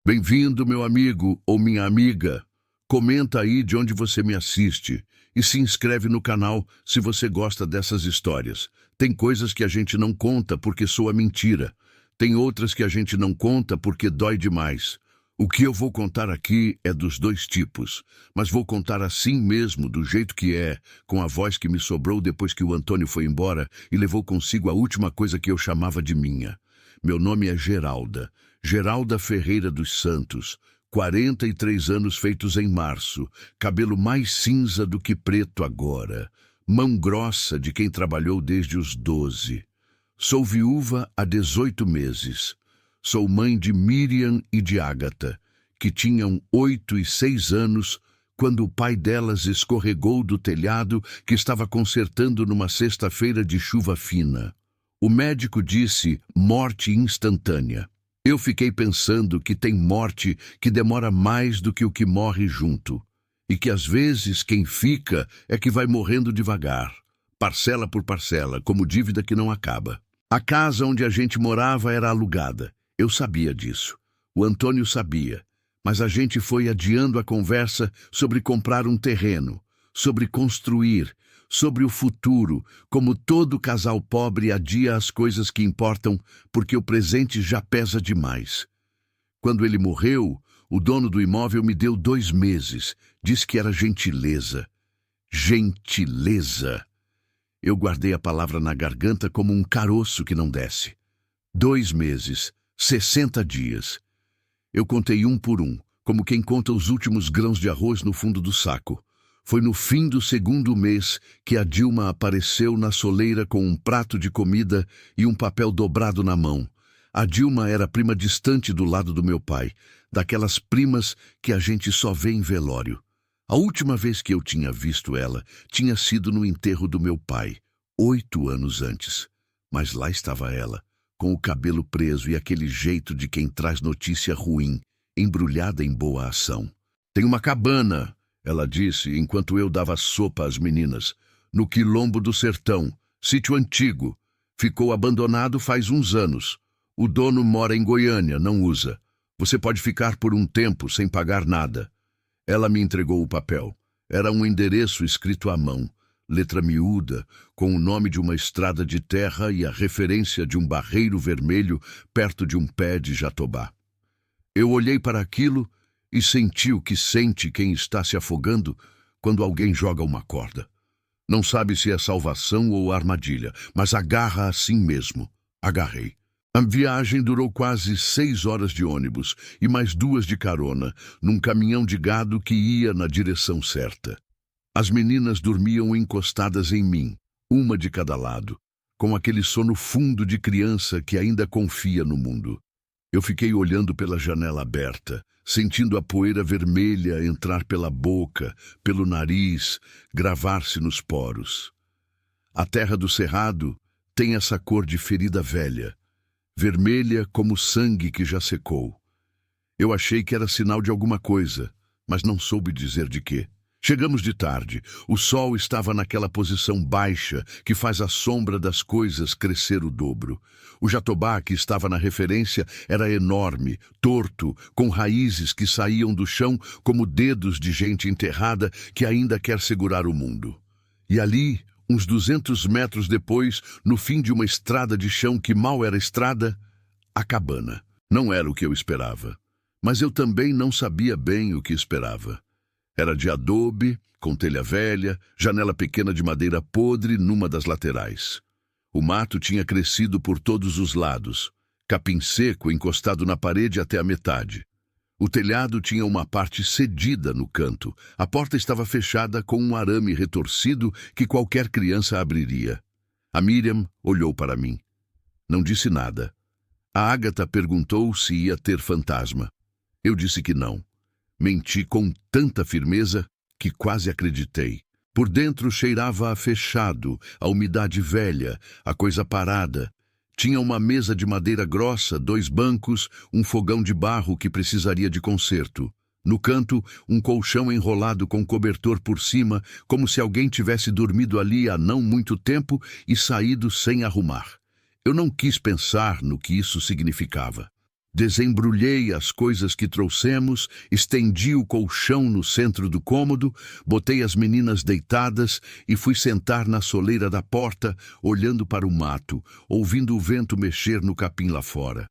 Bem-vindo, meu amigo ou minha amiga. Comenta aí de onde você me assiste e se inscreve no canal se você gosta dessas histórias. Tem coisas que a gente não conta porque soa mentira. Tem outras que a gente não conta porque dói demais. O que eu vou contar aqui é dos dois tipos, mas vou contar assim mesmo, do jeito que é, com a voz que me sobrou depois que o Antônio foi embora e levou consigo a última coisa que eu chamava de minha. Meu nome é Geralda, Geralda Ferreira dos Santos, 43 anos feitos em março, cabelo mais cinza do que preto agora, mão grossa de quem trabalhou desde os 12. Sou viúva há 18 meses. Sou mãe de Miriam e de Ágata, que tinham 8 e 6 anos quando o pai delas escorregou do telhado que estava consertando numa sexta-feira de chuva fina. O médico disse morte instantânea. Eu fiquei pensando que tem morte que demora mais do que o que morre junto, e que às vezes quem fica é que vai morrendo devagar, parcela por parcela, como dívida que não acaba. A casa onde a gente morava era alugada. Eu sabia disso. O Antônio sabia. Mas a gente foi adiando a conversa sobre comprar um terreno, sobre construir, sobre o futuro, como todo casal pobre adia as coisas que importam porque o presente já pesa demais. Quando ele morreu, o dono do imóvel me deu 2 meses. Disse que era gentileza. Gentileza! Eu guardei a palavra na garganta como um caroço que não desce. 2 meses. 60 dias. Eu contei um por um, como quem conta os últimos grãos de arroz no fundo do saco. Foi no fim do 2º mês que a Dilma apareceu na soleira com um prato de comida e um papel dobrado na mão. A Dilma era prima distante do lado do meu pai, daquelas primas que a gente só vê em velório. A última vez que eu tinha visto ela tinha sido no enterro do meu pai, 8 anos antes. Mas lá estava ela, com o cabelo preso e aquele jeito de quem traz notícia ruim, embrulhada em boa ação. Tem uma cabana, ela disse, enquanto eu dava sopa às meninas, no Quilombo do Sertão, sítio antigo. Ficou abandonado faz uns anos. O dono mora em Goiânia, não usa. Você pode ficar por um tempo sem pagar nada. Ela me entregou o papel. Era um endereço escrito à mão. Letra miúda, com o nome de uma estrada de terra e a referência de um barreiro vermelho perto de um pé de jatobá. Eu olhei para aquilo e senti o que sente quem está se afogando quando alguém joga uma corda. Não sabe se é salvação ou armadilha, mas agarra assim mesmo. Agarrei. A viagem durou quase 6 horas de ônibus e mais 2 de carona, num caminhão de gado que ia na direção certa. As meninas dormiam encostadas em mim, uma de cada lado, com aquele sono fundo de criança que ainda confia no mundo. Eu fiquei olhando pela janela aberta, sentindo a poeira vermelha entrar pela boca, pelo nariz, gravar-se nos poros. A terra do cerrado tem essa cor de ferida velha, vermelha como sangue que já secou. Eu achei que era sinal de alguma coisa, mas não soube dizer de quê. Chegamos de tarde. O sol estava naquela posição baixa que faz a sombra das coisas crescer o dobro. O jatobá que estava na referência era enorme, torto, com raízes que saíam do chão como dedos de gente enterrada que ainda quer segurar o mundo. E ali, uns 200 metros depois, no fim de uma estrada de chão que mal era estrada, a cabana. Não era o que eu esperava. Mas eu também não sabia bem o que esperava. Era de adobe, com telha velha, janela pequena de madeira podre numa das laterais. O mato tinha crescido por todos os lados, capim seco encostado na parede até a metade. O telhado tinha uma parte cedida no canto. A porta estava fechada com um arame retorcido que qualquer criança abriria. A Miriam olhou para mim. Não disse nada. A Ágata perguntou se ia ter fantasma. Eu disse que não. Menti com tanta firmeza que quase acreditei. Por dentro cheirava a fechado, a umidade velha, a coisa parada. Tinha uma mesa de madeira grossa, 2 bancos, um fogão de barro que precisaria de conserto. No canto, um colchão enrolado com cobertor por cima, como se alguém tivesse dormido ali há não muito tempo e saído sem arrumar. Eu não quis pensar no que isso significava. Desembrulhei as coisas que trouxemos, estendi o colchão no centro do cômodo, botei as meninas deitadas e fui sentar na soleira da porta, olhando para o mato, ouvindo o vento mexer no capim lá fora.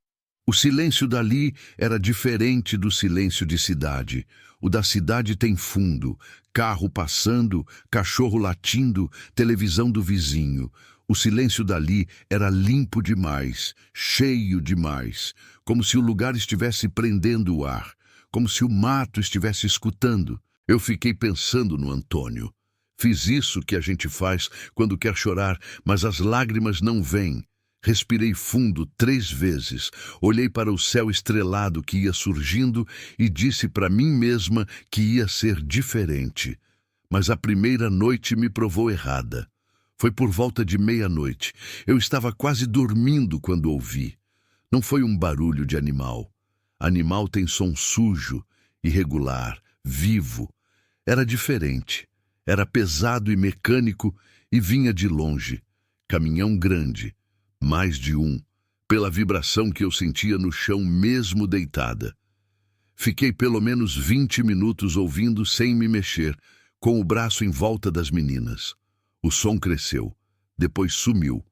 O silêncio dali era diferente do silêncio de cidade. O da cidade tem fundo, carro passando, cachorro latindo, televisão do vizinho. O silêncio dali era limpo demais, cheio demais, como se o lugar estivesse prendendo o ar, como se o mato estivesse escutando. Eu fiquei pensando no Antônio. Fiz isso que a gente faz quando quer chorar, mas as lágrimas não vêm. Respirei fundo 3 vezes, olhei para o céu estrelado que ia surgindo e disse para mim mesma que ia ser diferente. Mas a primeira noite me provou errada. Foi por volta de meia-noite. Eu estava quase dormindo quando ouvi. Não foi um barulho de animal. Animal tem som sujo, irregular, vivo. Era diferente. Era pesado e mecânico e vinha de longe. Caminhão grande. Mais de um, pela vibração que eu sentia no chão mesmo deitada. Fiquei pelo menos 20 minutos ouvindo sem me mexer, com o braço em volta das meninas. O som cresceu, depois sumiu.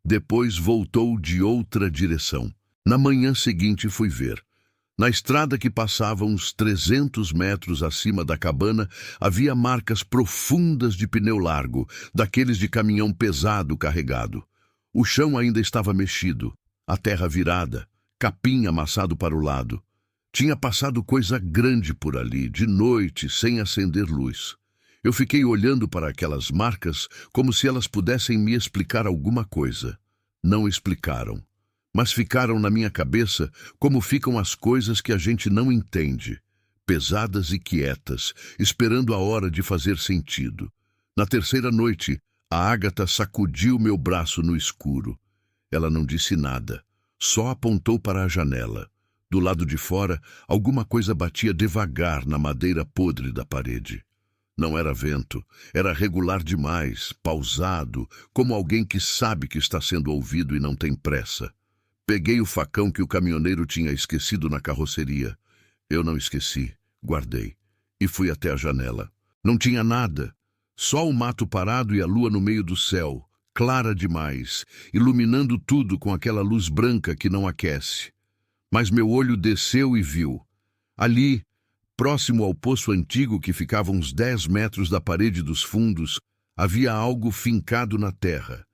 Depois voltou de outra direção. Na manhã seguinte fui ver. Na estrada que passava uns 300 metros acima da cabana, havia marcas profundas de pneu largo, daqueles de caminhão pesado carregado. O chão ainda estava mexido, a terra virada, capim amassado para o lado. Tinha passado coisa grande por ali, de noite, sem acender luz. Eu fiquei olhando para aquelas marcas como se elas pudessem me explicar alguma coisa. Não explicaram, mas ficaram na minha cabeça como ficam as coisas que a gente não entende, pesadas e quietas, esperando a hora de fazer sentido. Na terceira noite, a Ágata sacudiu meu braço no escuro. Ela não disse nada, só apontou para a janela. Do lado de fora, alguma coisa batia devagar na madeira podre da parede. Não era vento, era regular demais, pausado, como alguém que sabe que está sendo ouvido e não tem pressa. Peguei o facão que o caminhoneiro tinha esquecido na carroceria. Eu não esqueci, guardei, e fui até a janela. Não tinha nada. Só o mato parado e a lua no meio do céu, clara demais, iluminando tudo com aquela luz branca que não aquece. Mas meu olho desceu e viu. Ali, próximo ao poço antigo que ficava uns 10 metros da parede dos fundos, havia algo fincado na terra.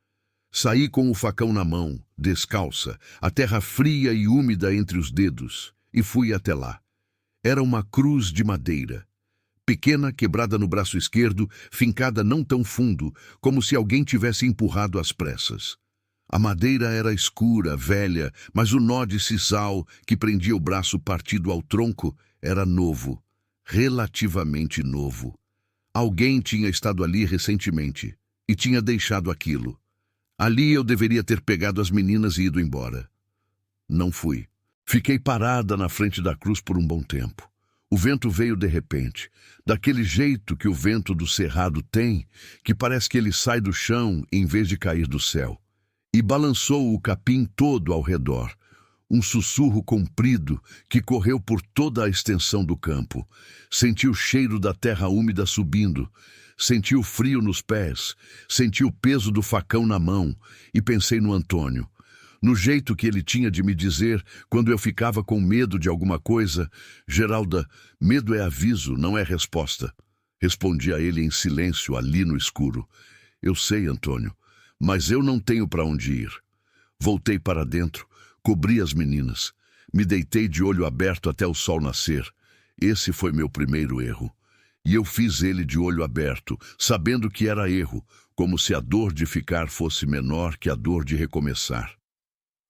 Saí com o facão na mão, descalça, a terra fria e úmida entre os dedos, e fui até lá. Era uma cruz de madeira. Pequena, quebrada no braço esquerdo, fincada não tão fundo, como se alguém tivesse empurrado às pressas. A madeira era escura, velha, mas o nó de sisal que prendia o braço partido ao tronco era novo, relativamente novo. Alguém tinha estado ali recentemente e tinha deixado aquilo. Ali eu deveria ter pegado as meninas e ido embora. Não fui. Fiquei parada na frente da cruz por um bom tempo. O vento veio de repente, daquele jeito que o vento do cerrado tem, que parece que ele sai do chão em vez de cair do céu, e balançou o capim todo ao redor, um sussurro comprido que correu por toda a extensão do campo. Senti o cheiro da terra úmida subindo, senti o frio nos pés, senti o peso do facão na mão e pensei no Antônio. No jeito que ele tinha de me dizer quando eu ficava com medo de alguma coisa: Geralda, medo é aviso, não é resposta. Respondi a ele em silêncio ali no escuro. Eu sei, Antônio, mas eu não tenho para onde ir. Voltei para dentro, cobri as meninas, me deitei de olho aberto até o sol nascer. Esse foi meu primeiro erro. E eu fiz ele de olho aberto, sabendo que era erro, como se a dor de ficar fosse menor que a dor de recomeçar.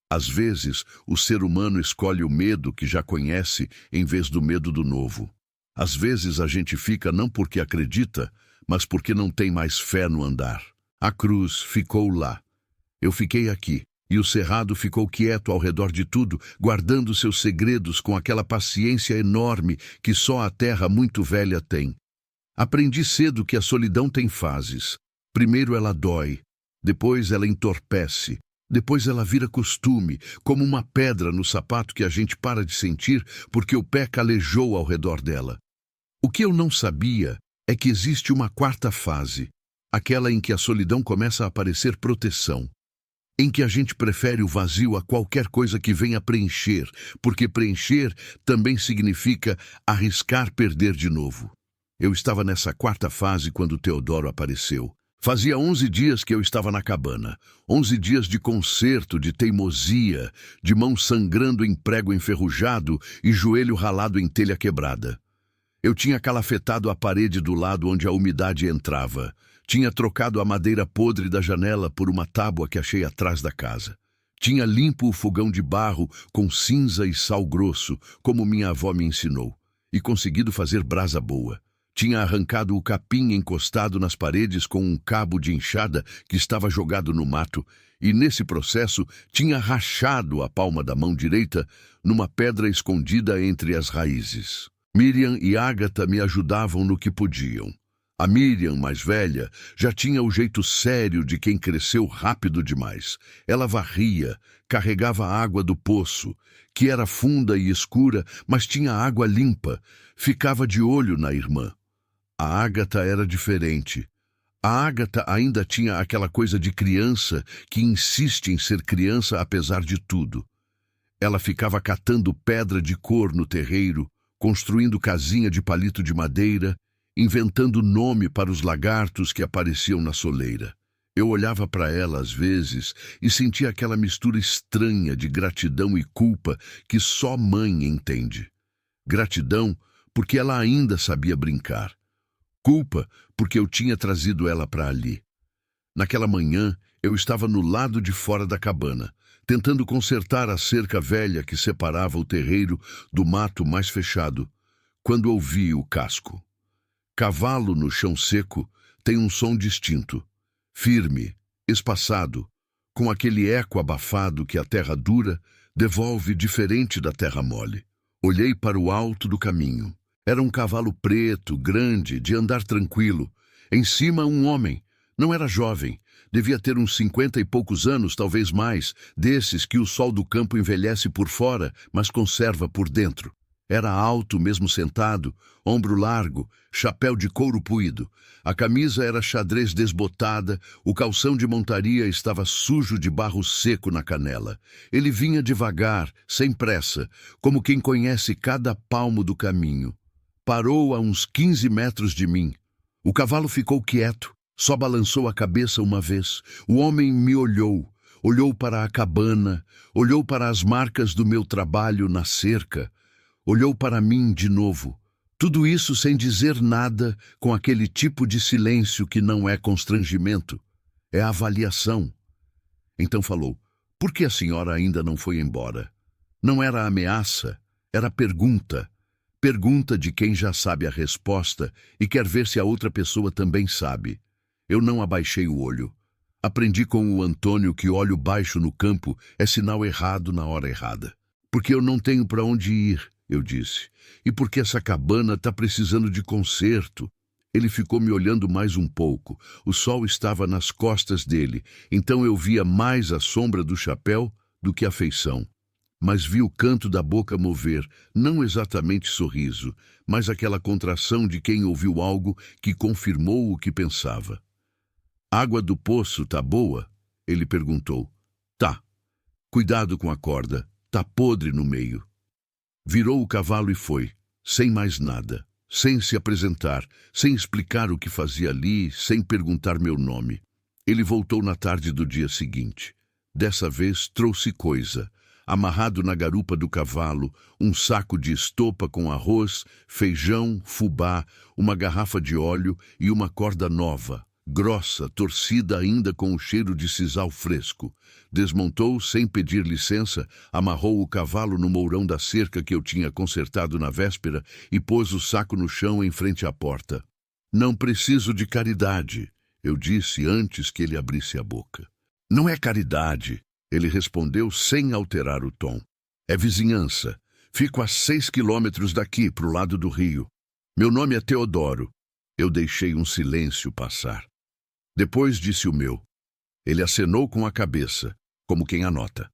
Às vezes, o ser humano escolhe o medo que já conhece em vez do medo do novo. Às vezes a gente fica não porque acredita, mas porque não tem mais fé no andar. A cruz ficou lá. Eu fiquei aqui, e o cerrado ficou quieto ao redor de tudo, guardando seus segredos com aquela paciência enorme que só a terra muito velha tem. Aprendi cedo que a solidão tem fases. Primeiro ela dói, depois ela entorpece, Depois ela vira costume, como uma pedra no sapato que a gente para de sentir porque o pé calejou ao redor dela. O que eu não sabia é que existe uma quarta fase, aquela em que a solidão começa a parecer proteção, em que a gente prefere o vazio a qualquer coisa que venha preencher, porque preencher também significa arriscar perder de novo. Eu estava nessa quarta fase quando Teodoro apareceu. Fazia 11 dias que eu estava na cabana, 11 dias de conserto, de teimosia, de mão sangrando em prego enferrujado e joelho ralado em telha quebrada. Eu tinha calafetado a parede do lado onde a umidade entrava. Tinha trocado a madeira podre da janela por uma tábua que achei atrás da casa. Tinha limpo o fogão de barro com cinza e sal grosso, como minha avó me ensinou, e conseguido fazer brasa boa. Tinha arrancado o capim encostado nas paredes com um cabo de enxada que estava jogado no mato, e nesse processo tinha rachado a palma da mão direita numa pedra escondida entre as raízes. Miriam e Ágata me ajudavam no que podiam. A Miriam, mais velha, já tinha o jeito sério de quem cresceu rápido demais. Ela varria, carregava a água do poço, que era funda e escura, mas tinha água limpa. Ficava de olho na irmã. A Ágata era diferente. A Ágata ainda tinha aquela coisa de criança que insiste em ser criança apesar de tudo. Ela ficava catando pedra de cor no terreiro, construindo casinha de palito de madeira, inventando nome para os lagartos que apareciam na soleira. Eu olhava para ela às vezes e sentia aquela mistura estranha de gratidão e culpa que só mãe entende. Gratidão porque ela ainda sabia brincar. Culpa porque eu tinha trazido ela para ali. Naquela manhã, eu estava no lado de fora da cabana, tentando consertar a cerca velha que separava o terreiro do mato mais fechado, quando ouvi o casco. Cavalo no chão seco tem um som distinto, firme, espaçado, com aquele eco abafado que a terra dura devolve diferente da terra mole. Olhei para o alto do caminho. Era um cavalo preto, grande, de andar tranquilo. Em cima, um homem. Não era jovem. Devia ter uns 50 e poucos anos, talvez mais, desses que o sol do campo envelhece por fora, mas conserva por dentro. Era alto, mesmo sentado, ombro largo, chapéu de couro puído. A camisa era xadrez desbotada, o calção de montaria estava sujo de barro seco na canela. Ele vinha devagar, sem pressa, como quem conhece cada palmo do caminho. Parou a uns 15 metros de mim. O cavalo ficou quieto, só balançou a cabeça uma vez. O homem me olhou, olhou para a cabana, olhou para as marcas do meu trabalho na cerca, olhou para mim de novo. Tudo isso sem dizer nada, com aquele tipo de silêncio que não é constrangimento, é avaliação. Então falou: "Por que a senhora ainda não foi embora?" Não era ameaça, era pergunta. Pergunta de quem já sabe a resposta e quer ver se a outra pessoa também sabe. Eu não abaixei o olho. Aprendi com o Antônio que olho baixo no campo é sinal errado na hora errada. "Porque eu não tenho para onde ir", eu disse. "E porque essa cabana está precisando de conserto." Ele ficou me olhando mais um pouco. O sol estava nas costas dele, então eu via mais a sombra do chapéu do que a feição. Mas vi o canto da boca mover, não exatamente sorriso, mas aquela contração de quem ouviu algo que confirmou o que pensava. "Água do poço tá boa?" ele perguntou. "Tá. Cuidado com a corda, tá podre no meio." Virou o cavalo e foi, sem mais nada, sem se apresentar, sem explicar o que fazia ali, sem perguntar meu nome. Ele voltou na tarde do dia seguinte. Dessa vez trouxe coisa. Amarrado na garupa do cavalo, um saco de estopa com arroz, feijão, fubá, uma garrafa de óleo e uma corda nova, grossa, torcida ainda com o cheiro de sisal fresco. Desmontou sem pedir licença, amarrou o cavalo no mourão da cerca que eu tinha consertado na véspera e pôs o saco no chão em frente à porta. "Não preciso de caridade", eu disse antes que ele abrisse a boca. "Não é caridade", ele respondeu sem alterar o tom. "É vizinhança. Fico a 6 quilômetros daqui, pro lado do rio. Meu nome é Teodoro." Eu deixei um silêncio passar. Depois disse o meu. Ele acenou com a cabeça, como quem anota.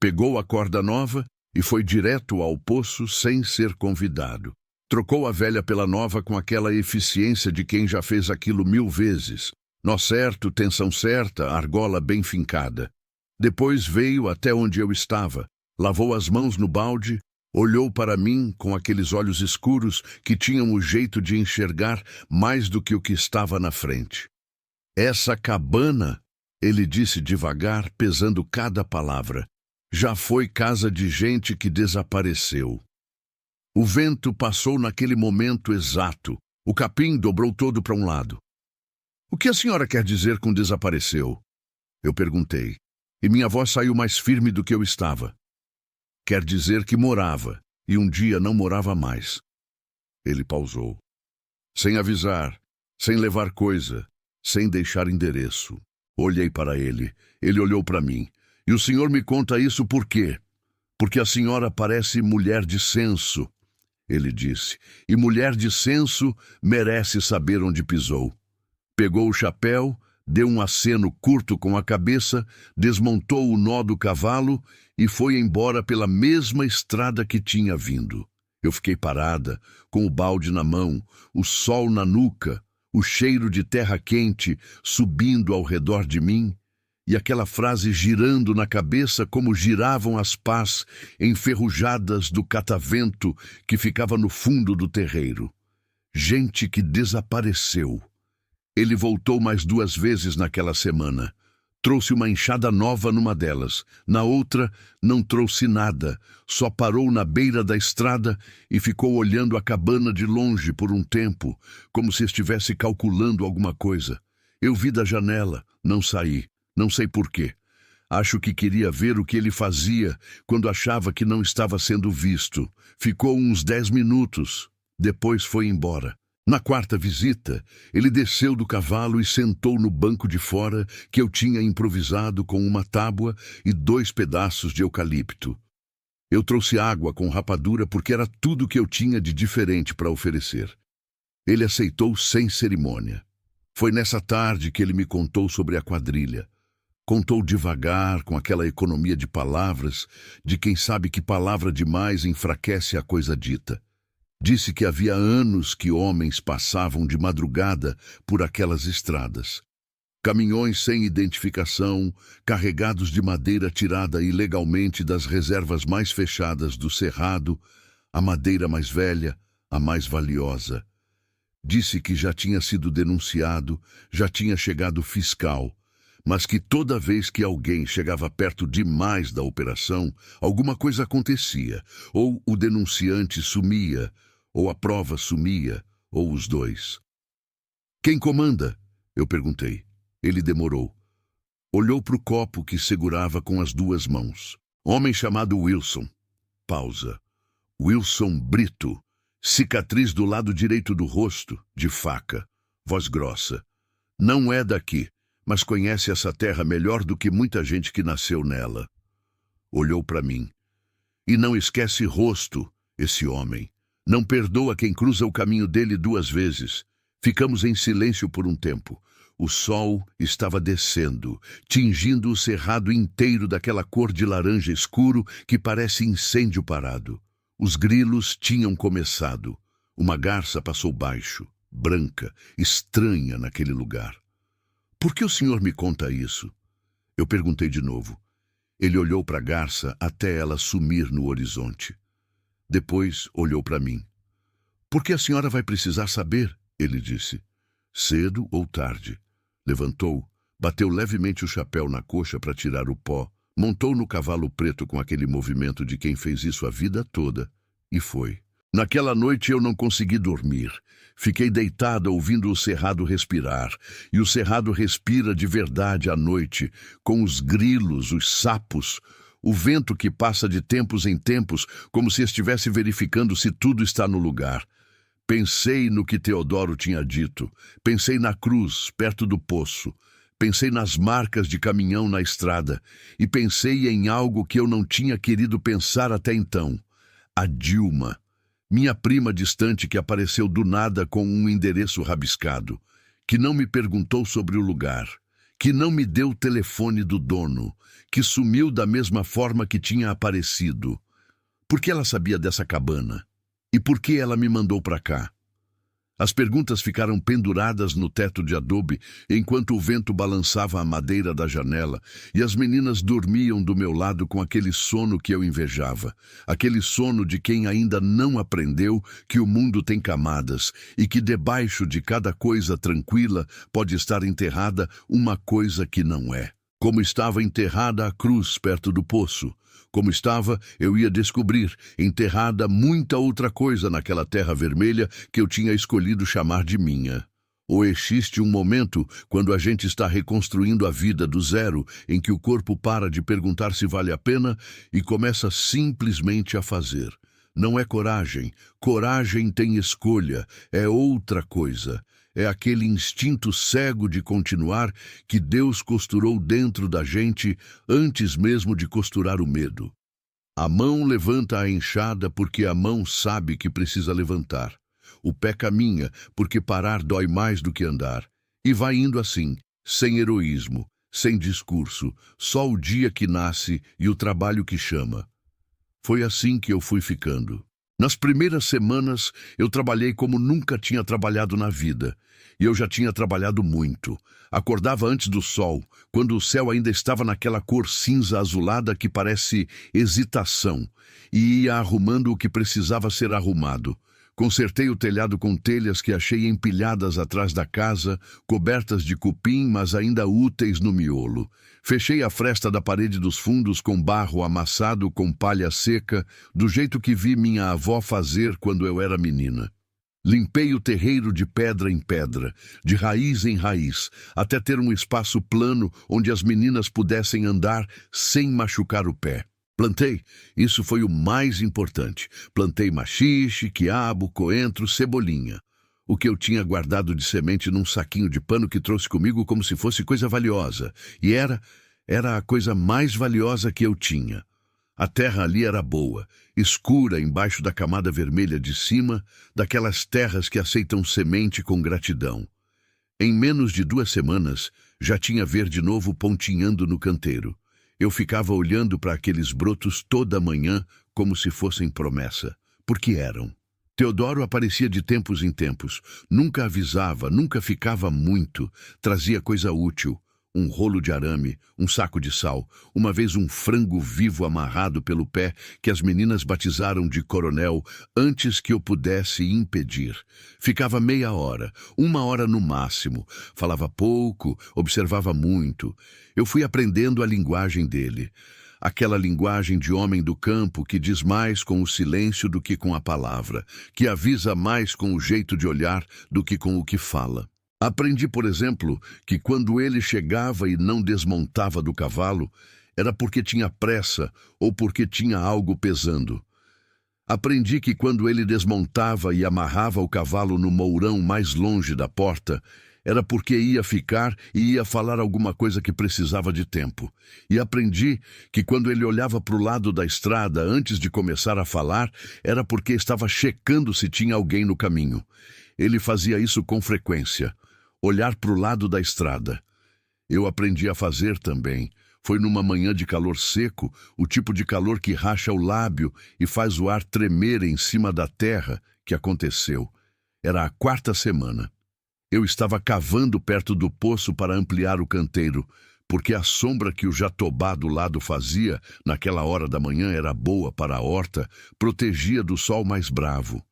Pegou a corda nova e foi direto ao poço sem ser convidado. Trocou a velha pela nova com aquela eficiência de quem já fez aquilo 1000 vezes. Nó certo, tensão certa, argola bem fincada. Depois veio até onde eu estava, lavou as mãos no balde, olhou para mim com aqueles olhos escuros que tinham o jeito de enxergar mais do que o que estava na frente. Essa cabana, ele disse devagar, pesando cada palavra, já foi casa de gente que desapareceu. O vento passou naquele momento exato. O capim dobrou todo para um lado. O que a senhora quer dizer com desapareceu? Eu perguntei, e minha voz saiu mais firme do que eu estava. Quer dizer que morava, e um dia não morava mais. Ele pausou. Sem avisar, sem levar coisa, sem deixar endereço. Olhei para ele, ele olhou para mim. E o senhor me conta isso por quê? Porque a senhora parece mulher de senso, ele disse, e mulher de senso merece saber onde pisou. Pegou o chapéu, deu um aceno curto com a cabeça, desmontou o nó do cavalo e foi embora pela mesma estrada que tinha vindo. Eu fiquei parada, com o balde na mão, o sol na nuca, o cheiro de terra quente subindo ao redor de mim, e aquela frase girando na cabeça como giravam as pás enferrujadas do catavento que ficava no fundo do terreiro. Gente que desapareceu. Ele voltou mais 2 vezes naquela semana. Trouxe uma enxada nova numa delas. Na outra, não trouxe nada. Só parou na beira da estrada e ficou olhando a cabana de longe por um tempo, como se estivesse calculando alguma coisa. Eu vi da janela, não saí. Não sei porquê. Acho que queria ver o que ele fazia quando achava que não estava sendo visto. Ficou uns 10 minutos. Depois foi embora. Na 4ª visita, ele desceu do cavalo e sentou no banco de fora que eu tinha improvisado com uma tábua e 2 pedaços de eucalipto. Eu trouxe água com rapadura porque era tudo que eu tinha de diferente para oferecer. Ele aceitou sem cerimônia. Foi nessa tarde que ele me contou sobre a quadrilha. Contou devagar, com aquela economia de palavras, de quem sabe que palavra demais enfraquece a coisa dita. Disse que havia anos que homens passavam de madrugada por aquelas estradas. Caminhões sem identificação, carregados de madeira tirada ilegalmente das reservas mais fechadas do cerrado, a madeira mais velha, a mais valiosa. Disse que já tinha sido denunciado, já tinha chegado fiscal, mas que toda vez que alguém chegava perto demais da operação, alguma coisa acontecia, ou o denunciante sumia, ou a prova sumia, ou os dois. Quem comanda? Eu perguntei. Ele demorou. Olhou para o copo que segurava com as 2 mãos. Homem chamado Wilson. Pausa. Wilson Brito. Cicatriz do lado direito do rosto, de faca. Voz grossa. Não é daqui, mas conhece essa terra melhor do que muita gente que nasceu nela. Olhou para mim. E não esquece rosto, esse homem. Não perdoa quem cruza o caminho dele 2 vezes. Ficamos em silêncio por um tempo. O sol estava descendo, tingindo o cerrado inteiro daquela cor de laranja escuro que parece incêndio parado. Os grilos tinham começado. Uma garça passou baixo, branca, estranha naquele lugar. Por que o senhor me conta isso? Eu perguntei de novo. Ele olhou para a garça até ela sumir no horizonte. Depois olhou para mim. Por que a senhora vai precisar saber? Ele disse. Cedo ou tarde. Levantou, bateu levemente o chapéu na coxa para tirar o pó, montou no cavalo preto com aquele movimento de quem fez isso a vida toda, e foi. Naquela noite eu não consegui dormir. Fiquei deitada ouvindo o cerrado respirar, e o cerrado respira de verdade à noite, com os grilos, os sapos, o vento que passa de tempos em tempos, como se estivesse verificando se tudo está no lugar. Pensei no que Teodoro tinha dito, pensei na cruz, perto do poço, pensei nas marcas de caminhão na estrada, e pensei em algo que eu não tinha querido pensar até então. A Dilma, minha prima distante que apareceu do nada com um endereço rabiscado, que não me perguntou sobre o lugar, que não me deu o telefone do dono, que sumiu da mesma forma que tinha aparecido. Por que ela sabia dessa cabana? E por que ela me mandou para cá? As perguntas ficaram penduradas no teto de adobe enquanto o vento balançava a madeira da janela e as meninas dormiam do meu lado com aquele sono que eu invejava. Aquele sono de quem ainda não aprendeu que o mundo tem camadas e que debaixo de cada coisa tranquila pode estar enterrada uma coisa que não é. Como estava enterrada a cruz perto do poço. Como estava, eu ia descobrir, enterrada muita outra coisa naquela terra vermelha que eu tinha escolhido chamar de minha. Ou existe um momento, quando a gente está reconstruindo a vida do zero, em que o corpo para de perguntar se vale a pena e começa simplesmente a fazer. Não é coragem. Coragem tem escolha, é outra coisa. É aquele instinto cego de continuar que Deus costurou dentro da gente antes mesmo de costurar o medo. A mão levanta a enxada porque a mão sabe que precisa levantar. O pé caminha porque parar dói mais do que andar. E vai indo assim, sem heroísmo, sem discurso, só o dia que nasce e o trabalho que chama. Foi assim que eu fui ficando. Nas primeiras semanas, eu trabalhei como nunca tinha trabalhado na vida. E eu já tinha trabalhado muito. Acordava antes do sol, quando o céu ainda estava naquela cor cinza azulada que parece hesitação, e ia arrumando o que precisava ser arrumado. Consertei o telhado com telhas que achei empilhadas atrás da casa, cobertas de cupim, mas ainda úteis no miolo. Fechei a fresta da parede dos fundos com barro amassado com palha seca, do jeito que vi minha avó fazer quando eu era menina. Limpei o terreiro de pedra em pedra, de raiz em raiz, até ter um espaço plano onde as meninas pudessem andar sem machucar o pé. Plantei, isso foi o mais importante. Plantei maxixe, quiabo, coentro, cebolinha. O que eu tinha guardado de semente num saquinho de pano que trouxe comigo como se fosse coisa valiosa. E era a coisa mais valiosa que eu tinha. A terra ali era boa, escura embaixo da camada vermelha de cima, daquelas terras que aceitam semente com gratidão. Em menos de 2 semanas, já tinha verde novo pontinhando no canteiro. Eu ficava olhando para aqueles brotos toda manhã como se fossem promessa, porque eram. Teodoro aparecia de tempos em tempos, nunca avisava, nunca ficava muito, trazia coisa útil. Um rolo de arame, um saco de sal, uma vez um frango vivo amarrado pelo pé que as meninas batizaram de coronel antes que eu pudesse impedir. Ficava meia hora, 1 hora no máximo. Falava pouco, observava muito. Eu fui aprendendo a linguagem dele. Aquela linguagem de homem do campo que diz mais com o silêncio do que com a palavra, que avisa mais com o jeito de olhar do que com o que fala. Aprendi, por exemplo, que quando ele chegava e não desmontava do cavalo, era porque tinha pressa ou porque tinha algo pesando. Aprendi que quando ele desmontava e amarrava o cavalo no mourão mais longe da porta, era porque ia ficar e ia falar alguma coisa que precisava de tempo. E aprendi que quando ele olhava para o lado da estrada antes de começar a falar, era porque estava checando se tinha alguém no caminho. Ele fazia isso com frequência. Olhar para o lado da estrada. Eu aprendi a fazer também. Foi numa manhã de calor seco, o tipo de calor que racha o lábio e faz o ar tremer em cima da terra, que aconteceu. Era a 4ª semana. Eu estava cavando perto do poço para ampliar o canteiro, porque a sombra que o jatobá do lado fazia, naquela hora da manhã, era boa para a horta, protegia do sol mais bravo.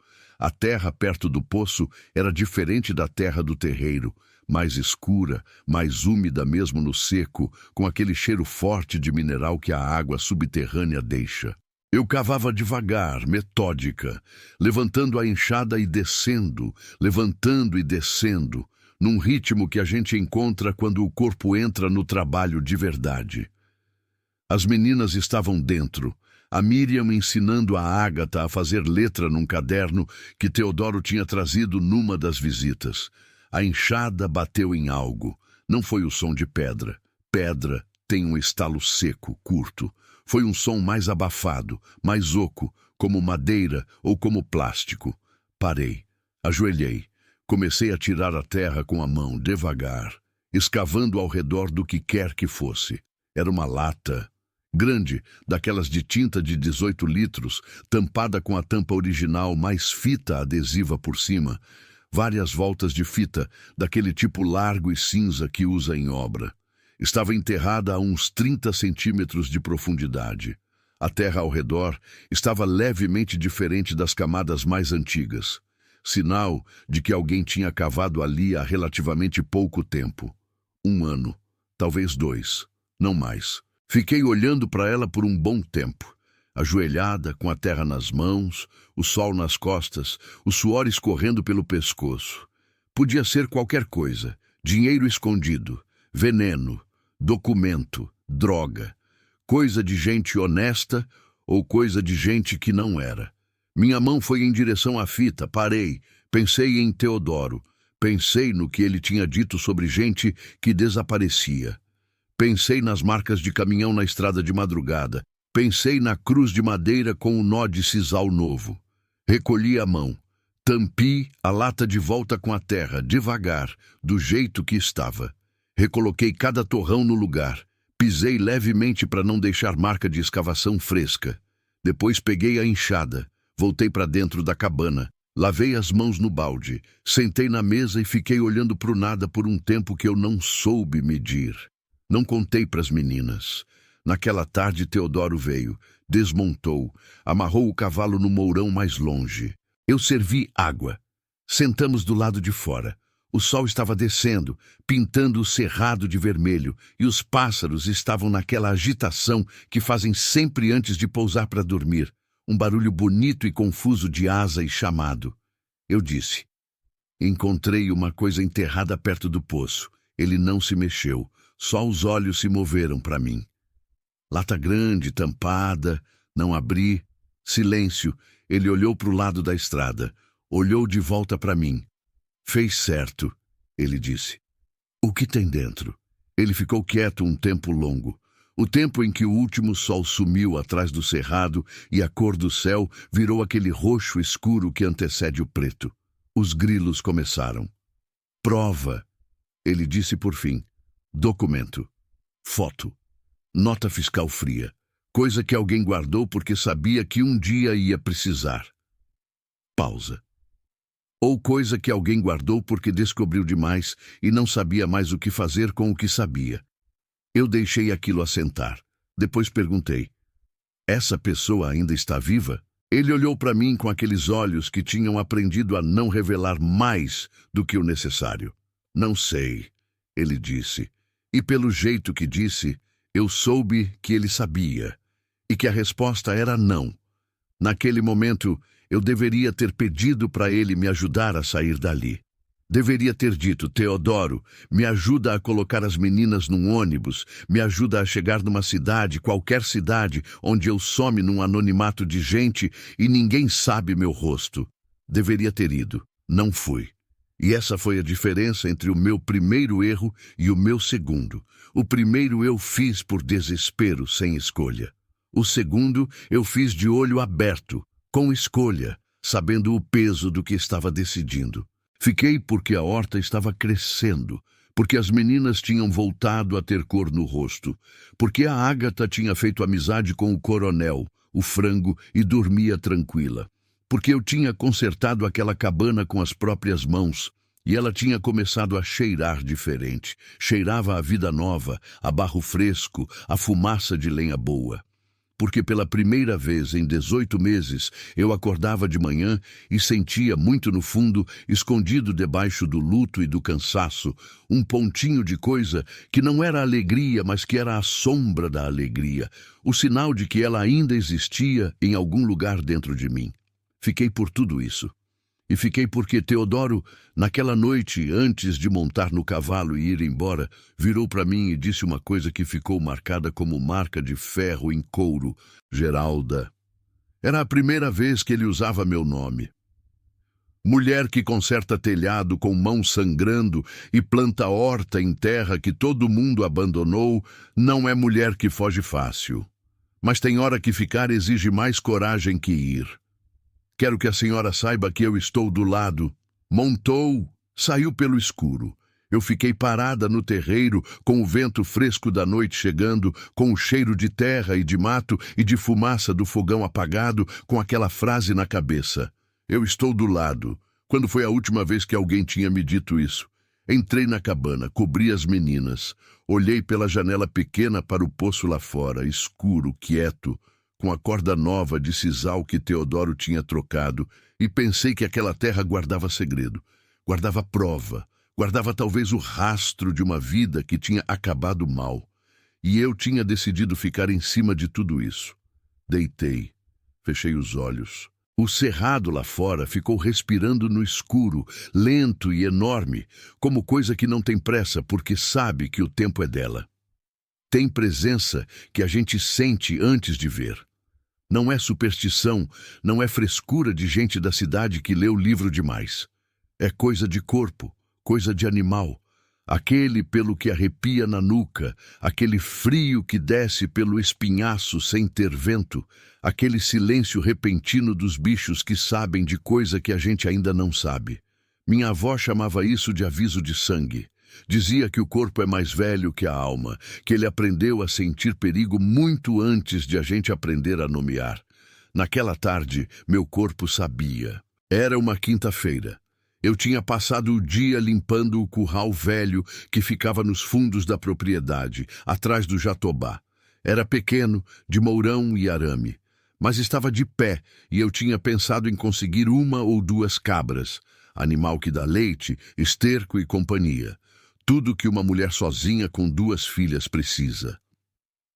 A terra perto do poço era diferente da terra do terreiro, mais escura, mais úmida mesmo no seco, com aquele cheiro forte de mineral que a água subterrânea deixa. Eu cavava devagar, metódica, levantando a enxada e descendo, levantando e descendo, num ritmo que a gente encontra quando o corpo entra no trabalho de verdade. As meninas estavam dentro, a Miriam ensinando a Ágata a fazer letra num caderno que Teodoro tinha trazido numa das visitas. A enxada bateu em algo. Não foi o som de pedra. Pedra tem um estalo seco, curto. Foi um som mais abafado, mais oco, como madeira ou como plástico. Parei. Ajoelhei. Comecei a tirar a terra com a mão, devagar. escavando ao redor do que quer que fosse. Era uma lata grande, daquelas de tinta de 18 litros, tampada com a tampa original mais fita adesiva por cima, várias voltas de fita, daquele tipo largo e cinza que usa em obra. Estava enterrada a uns 30 centímetros de profundidade. A terra ao redor estava levemente diferente das camadas mais antigas, sinal de que alguém tinha cavado ali há relativamente pouco tempo. 1 ano, talvez 2, não mais. Fiquei olhando para ela por um bom tempo, ajoelhada, com a terra nas mãos, o sol nas costas, o suor escorrendo pelo pescoço. Podia ser qualquer coisa: dinheiro escondido, veneno, documento, droga, coisa de gente honesta ou coisa de gente que não era. Minha mão foi em direção à fita, parei, pensei em Teodoro, pensei no que ele tinha dito sobre gente que desaparecia. Pensei nas marcas de caminhão na estrada de madrugada. Pensei na cruz de madeira com o nó de sisal novo. Recolhi a mão. Tampi a lata de volta com a terra, devagar, do jeito que estava. Recoloquei cada torrão no lugar. Pisei levemente para não deixar marca de escavação fresca. Depois peguei a enxada. Voltei para dentro da cabana. Lavei as mãos no balde. Sentei na mesa e fiquei olhando para o nada por um tempo que eu não soube medir. Não contei para as meninas. Naquela tarde, Teodoro veio, desmontou, amarrou o cavalo no mourão mais longe. Eu servi água. Sentamos do lado de fora. O sol estava descendo, pintando o cerrado de vermelho, e os pássaros estavam naquela agitação que fazem sempre antes de pousar para dormir. Um barulho bonito e confuso de asa e chamado. Eu disse: encontrei uma coisa enterrada perto do poço. Ele não se mexeu. Só os olhos se moveram para mim. Lata grande, tampada, não abri. Silêncio. Ele olhou para o lado da estrada. Olhou de volta para mim. Fez certo, ele disse. O que tem dentro? Ele ficou quieto um tempo longo. O tempo em que o último sol sumiu atrás do cerrado e a cor do céu virou aquele roxo escuro que antecede o preto. Os grilos começaram. Prova, ele disse por fim. Documento. Foto. Nota fiscal fria. Coisa que alguém guardou porque sabia que um dia ia precisar. Pausa. Ou coisa que alguém guardou porque descobriu demais e não sabia mais o que fazer com o que sabia. Eu deixei aquilo assentar. Depois perguntei: essa pessoa ainda está viva? Ele olhou para mim com aqueles olhos que tinham aprendido a não revelar mais do que o necessário. Não sei, ele disse. E pelo jeito que disse, eu soube que ele sabia, e que a resposta era não. Naquele momento, eu deveria ter pedido para ele me ajudar a sair dali. Deveria ter dito: Teodoro, me ajuda a colocar as meninas num ônibus, me ajuda a chegar numa cidade, qualquer cidade, onde eu some num anonimato de gente e ninguém sabe meu rosto. Deveria ter ido. Não fui. E essa foi a diferença entre o meu primeiro erro e o meu segundo. O primeiro eu fiz por desespero, sem escolha. O segundo eu fiz de olho aberto, com escolha, sabendo o peso do que estava decidindo. Fiquei porque a horta estava crescendo, porque as meninas tinham voltado a ter cor no rosto, porque a Ágata tinha feito amizade com o coronel, o frango, e dormia tranquila. Porque eu tinha consertado aquela cabana com as próprias mãos, e ela tinha começado a cheirar diferente. Cheirava a vida nova, a barro fresco, a fumaça de lenha boa. Porque pela primeira vez em 18 meses eu acordava de manhã e sentia muito no fundo, escondido debaixo do luto e do cansaço, um pontinho de coisa que não era alegria, mas que era a sombra da alegria, o sinal de que ela ainda existia em algum lugar dentro de mim. Fiquei por tudo isso. E fiquei porque Teodoro, naquela noite, antes de montar no cavalo e ir embora, virou para mim e disse uma coisa que ficou marcada como marca de ferro em couro: Geralda. Era a primeira vez que ele usava meu nome. Mulher que conserta telhado com mão sangrando e planta horta em terra que todo mundo abandonou, não é mulher que foge fácil. Mas tem hora que ficar exige mais coragem que ir. Quero que a senhora saiba que eu estou do lado. Montou, saiu pelo escuro. Eu fiquei parada no terreiro, com o vento fresco da noite chegando, com o cheiro de terra e de mato e de fumaça do fogão apagado, com aquela frase na cabeça: eu estou do lado. Quando foi a última vez que alguém tinha me dito isso? Entrei na cabana, cobri as meninas. Olhei pela janela pequena para o poço lá fora, escuro, quieto, com a corda nova de sisal que Teodoro tinha trocado, e pensei que aquela terra guardava segredo, guardava prova, guardava talvez o rastro de uma vida que tinha acabado mal. E eu tinha decidido ficar em cima de tudo isso. Deitei, fechei os olhos. O cerrado lá fora ficou respirando no escuro, lento e enorme, como coisa que não tem pressa porque sabe que o tempo é dela. Tem presença que a gente sente antes de ver. Não é superstição, não é frescura de gente da cidade que lê o livro demais. É coisa de corpo, coisa de animal. Aquele pelo que arrepia na nuca, aquele frio que desce pelo espinhaço sem ter vento, aquele silêncio repentino dos bichos que sabem de coisa que a gente ainda não sabe. Minha avó chamava isso de aviso de sangue. Dizia que o corpo é mais velho que a alma, que ele aprendeu a sentir perigo muito antes de a gente aprender a nomear. Naquela tarde, meu corpo sabia. Era uma quinta-feira. Eu tinha passado o dia limpando o curral velho que ficava nos fundos da propriedade, atrás do jatobá. Era pequeno, de mourão e arame, mas estava de pé e eu tinha pensado em conseguir 1 ou 2 cabras, animal que dá leite, esterco e companhia. Tudo que uma mulher sozinha com 2 filhas precisa.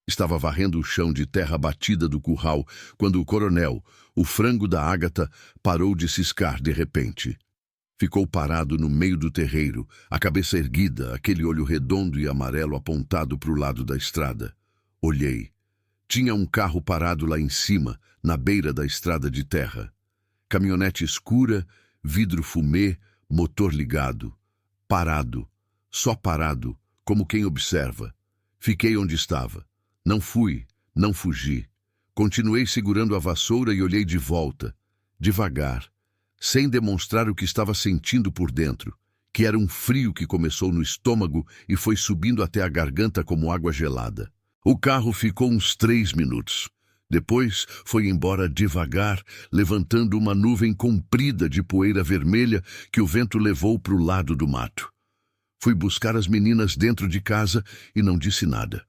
Estava varrendo o chão de terra batida do curral quando o coronel, o frango da Ágata, parou de ciscar de repente. Ficou parado no meio do terreiro, a cabeça erguida, aquele olho redondo e amarelo apontado para o lado da estrada. Olhei. Tinha um carro parado lá em cima, na beira da estrada de terra. Caminhonete escura, vidro fumê, motor ligado. Parado. Só parado, como quem observa. Fiquei onde estava. Não fui, não fugi. Continuei segurando a vassoura e olhei de volta, devagar, sem demonstrar o que estava sentindo por dentro, que era um frio que começou no estômago e foi subindo até a garganta como água gelada. O carro ficou uns 3 minutos. Depois foi embora devagar, levantando uma nuvem comprida de poeira vermelha que o vento levou para o lado do mato. Fui buscar as meninas dentro de casa e não disse nada.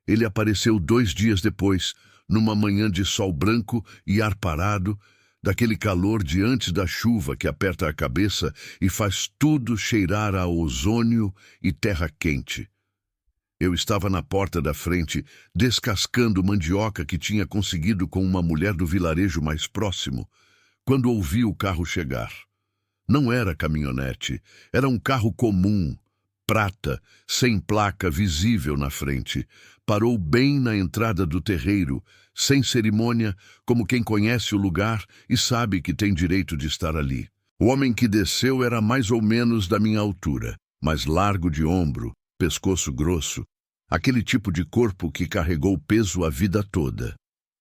Ele apareceu 2 dias depois, numa manhã de sol branco e ar parado, daquele calor de antes da chuva que aperta a cabeça e faz tudo cheirar a ozônio e terra quente. Eu estava na porta da frente, descascando mandioca que tinha conseguido com uma mulher do vilarejo mais próximo, quando ouvi o carro chegar. Não era caminhonete, era um carro comum, prata, sem placa visível na frente. Parou bem na entrada do terreiro, sem cerimônia, como quem conhece o lugar e sabe que tem direito de estar ali. O homem que desceu era mais ou menos da minha altura, mais largo de ombro, pescoço grosso, aquele tipo de corpo que carregou peso a vida toda.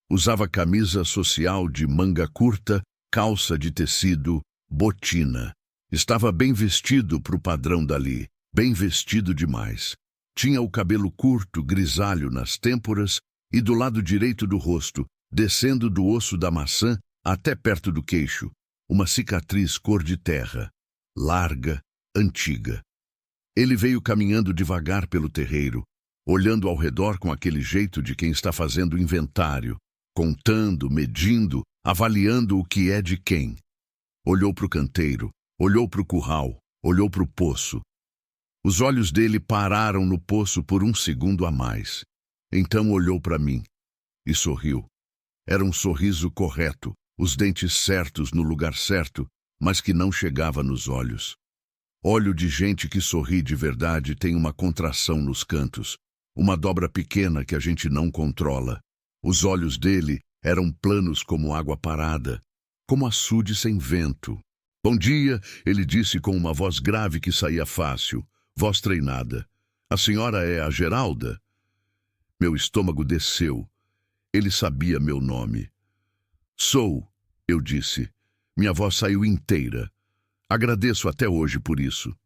Usava camisa social de manga curta, calça de tecido, botina. Estava bem vestido para o padrão dali, bem vestido demais. Tinha o cabelo curto, grisalho nas têmporas e do lado direito do rosto, descendo do osso da maçã até perto do queixo, uma cicatriz cor de terra, larga, antiga. Ele veio caminhando devagar pelo terreiro, olhando ao redor com aquele jeito de quem está fazendo inventário, contando, medindo, avaliando o que é de quem. Olhou para o canteiro, olhou para o curral, olhou para o poço. Os olhos dele pararam no poço por 1 segundo a mais. Então olhou para mim e sorriu. Era um sorriso correto, os dentes certos no lugar certo, mas que não chegava nos olhos. Olho de gente que sorri de verdade tem uma contração nos cantos, uma dobra pequena que a gente não controla. Os olhos dele eram planos como água parada, como açude sem vento. Bom dia, ele disse com uma voz grave que saía fácil, voz treinada. A senhora é a Geralda? Meu estômago desceu. Ele sabia meu nome. Sou, eu disse. Minha voz saiu inteira. Agradeço até hoje por isso.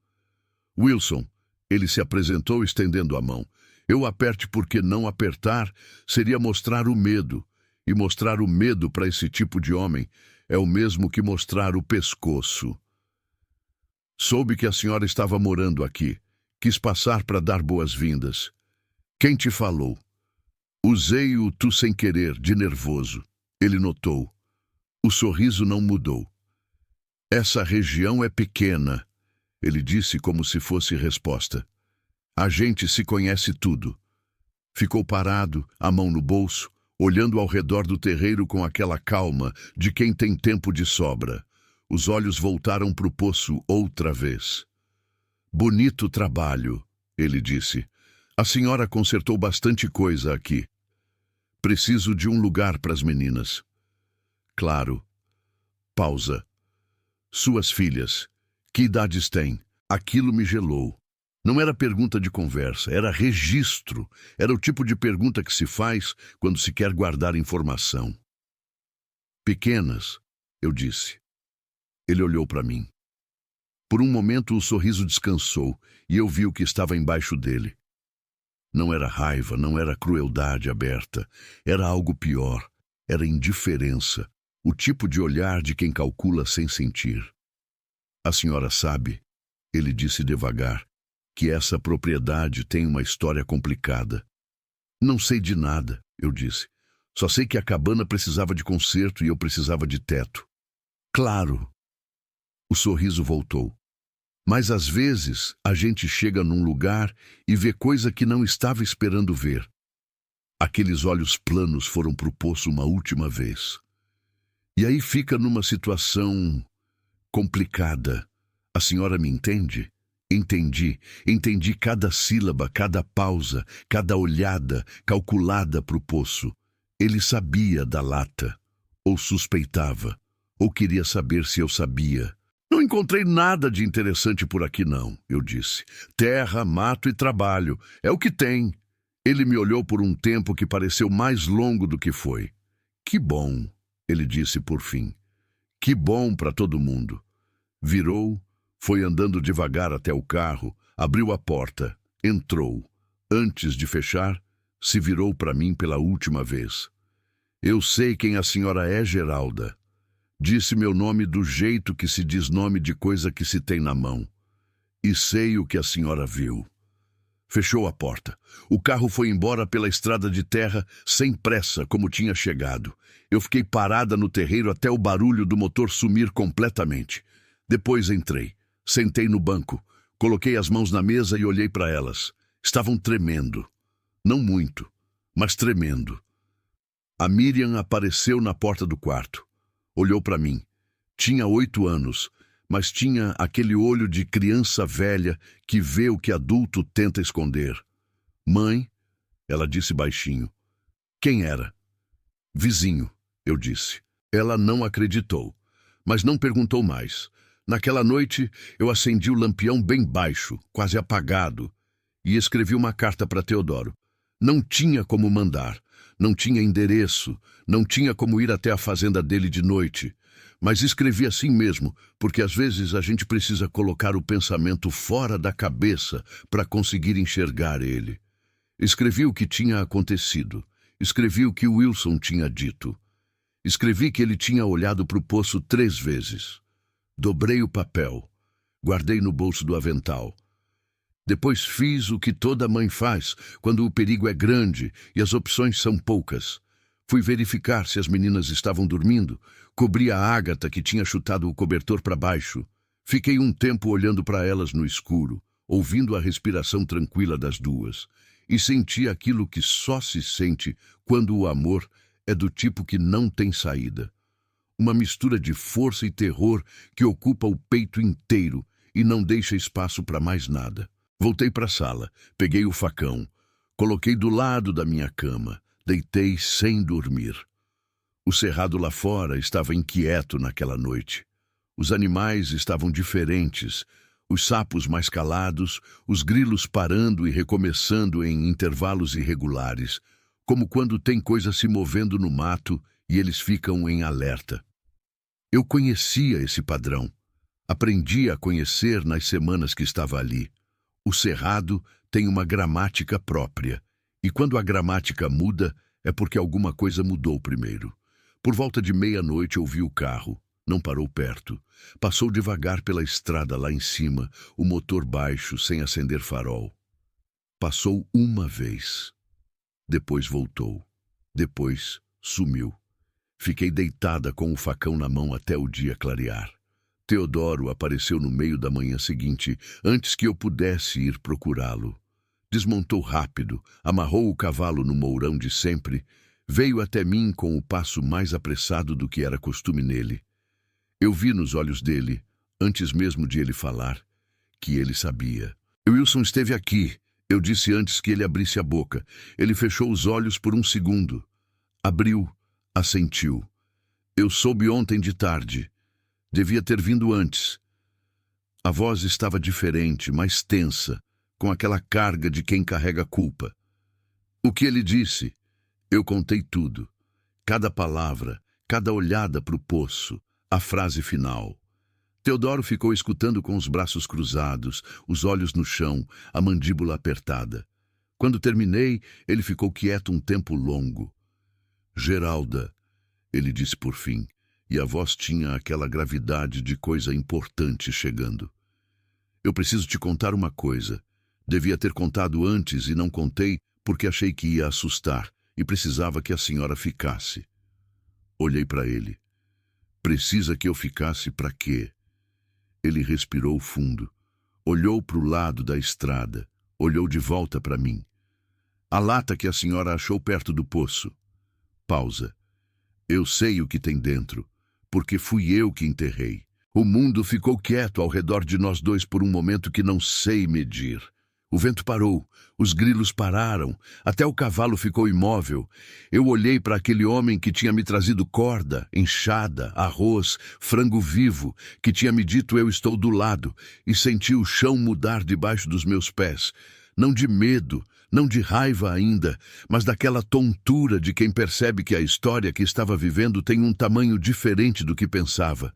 Wilson, Ele se apresentou estendendo a mão. Eu aperte porque não apertar seria mostrar o medo. E mostrar o medo para esse tipo de homem é o mesmo que mostrar o pescoço. Soube que a senhora estava morando aqui. Quis passar para dar boas-vindas. Quem te falou? Usei o tu sem querer, de nervoso. Ele notou. O sorriso não mudou. Essa região é pequena, ele disse como se fosse resposta. A gente se conhece tudo. Ficou parado, a mão no bolso, olhando ao redor do terreiro com aquela calma de quem tem tempo de sobra. Os olhos voltaram para o poço outra vez. Bonito trabalho, ele disse. A senhora consertou bastante coisa aqui. Preciso de um lugar para as meninas. Claro. Pausa. Suas filhas. Que idades têm? Aquilo me gelou. Não era pergunta de conversa, era registro. Era o tipo de pergunta que se faz quando se quer guardar informação. Pequenas, eu disse. Ele olhou para mim. Por um momento o sorriso descansou e eu vi o que estava embaixo dele. Não era raiva, não era crueldade aberta. Era algo pior. Era indiferença. O tipo de olhar de quem calcula sem sentir. A senhora sabe, ele disse devagar, que essa propriedade tem uma história complicada. Não sei de nada, eu disse. Só sei que a cabana precisava de conserto e eu precisava de teto. Claro. O sorriso voltou. Mas às vezes a gente chega num lugar e vê coisa que não estava esperando ver. Aqueles olhos planos foram pro poço uma última vez. E aí fica numa situação complicada. A senhora me entende? Entendi. Entendi cada sílaba, cada pausa, cada olhada calculada pro poço. Ele sabia da lata. Ou suspeitava. Ou queria saber se eu sabia. Não encontrei nada de interessante por aqui não, eu disse. Terra, mato e trabalho. É o que tem. Ele me olhou por um tempo que pareceu mais longo do que foi. Que bom, ele disse por fim. Que bom para todo mundo. Virou, foi andando devagar até o carro, abriu a porta, entrou. Antes de fechar, se virou para mim pela última vez. Eu sei quem a senhora é, Geralda. Disse meu nome do jeito que se diz nome de coisa que se tem na mão. E sei o que a senhora viu. Fechou a porta. O carro foi embora pela estrada de terra, sem pressa, como tinha chegado. Eu fiquei parada no terreiro até o barulho do motor sumir completamente. Depois entrei. Sentei no banco. Coloquei as mãos na mesa e olhei para elas. Estavam tremendo. Não muito, mas tremendo. A Miriam apareceu na porta do quarto. Olhou para mim. Tinha 8 anos, mas tinha aquele olho de criança velha que vê o que adulto tenta esconder. Mãe, ela disse baixinho. Quem era? Vizinho, eu disse. Ela não acreditou, mas não perguntou mais. Naquela noite, eu acendi o lampião bem baixo, quase apagado, e escrevi uma carta para Teodoro. Não tinha como mandar. Não tinha endereço, não tinha como ir até a fazenda dele de noite. Mas escrevi assim mesmo, porque às vezes a gente precisa colocar o pensamento fora da cabeça para conseguir enxergar ele. Escrevi o que tinha acontecido. Escrevi o que Wilson tinha dito. Escrevi que ele tinha olhado para o poço 3 vezes. Dobrei o papel. Guardei no bolso do avental. Depois fiz o que toda mãe faz quando o perigo é grande e as opções são poucas. Fui verificar se as meninas estavam dormindo, cobri a Ágata que tinha chutado o cobertor para baixo. Fiquei um tempo olhando para elas no escuro, ouvindo a respiração tranquila das duas, e senti aquilo que só se sente quando o amor é do tipo que não tem saída. Uma mistura de força e terror que ocupa o peito inteiro e não deixa espaço para mais nada. Voltei para a sala, peguei o facão, coloquei do lado da minha cama, deitei sem dormir. O cerrado lá fora estava inquieto naquela noite. Os animais estavam diferentes, os sapos mais calados, os grilos parando e recomeçando em intervalos irregulares, como quando tem coisa se movendo no mato e eles ficam em alerta. Eu conhecia esse padrão. Aprendi a conhecer nas semanas que estava ali. O cerrado tem uma gramática própria, e quando a gramática muda, é porque alguma coisa mudou primeiro. Por volta de meia-noite ouvi o carro. Não parou perto. Passou devagar pela estrada lá em cima, o motor baixo, sem acender farol. Passou uma vez. Depois voltou. Depois sumiu. Fiquei deitada com o facão na mão até o dia clarear. Teodoro apareceu no meio da manhã seguinte, antes que eu pudesse ir procurá-lo. Desmontou rápido, amarrou o cavalo no mourão de sempre, veio até mim com o passo mais apressado do que era costume nele. Eu vi nos olhos dele, antes mesmo de ele falar, que ele sabia. Wilson esteve aqui, eu disse antes que ele abrisse a boca. Ele fechou os olhos por um segundo. Abriu, assentiu. Eu soube ontem de tarde. Devia ter vindo antes. A voz estava diferente, mais tensa, com aquela carga de quem carrega culpa. O que ele disse? Eu contei tudo. Cada palavra, cada olhada para o poço, a frase final. Teodoro ficou escutando com os braços cruzados, os olhos no chão, a mandíbula apertada. Quando terminei, ele ficou quieto um tempo longo. Geralda, ele disse por fim, e a voz tinha aquela gravidade de coisa importante chegando. Eu preciso te contar uma coisa. Devia ter contado antes e não contei porque achei que ia assustar e precisava que a senhora ficasse. Olhei para ele. Precisa que eu ficasse para quê? Ele respirou fundo. Olhou para o lado da estrada. Olhou de volta para mim. A lata que a senhora achou perto do poço. Pausa. Eu sei o que tem dentro, porque fui eu que enterrei. O mundo ficou quieto ao redor de nós dois por um momento que não sei medir. O vento parou, os grilos pararam, até o cavalo ficou imóvel. Eu olhei para aquele homem que tinha me trazido corda, enxada, arroz, frango vivo, que tinha me dito eu estou do lado, e senti o chão mudar debaixo dos meus pés. Não de medo, não de raiva ainda, mas daquela tontura de quem percebe que a história que estava vivendo tem um tamanho diferente do que pensava,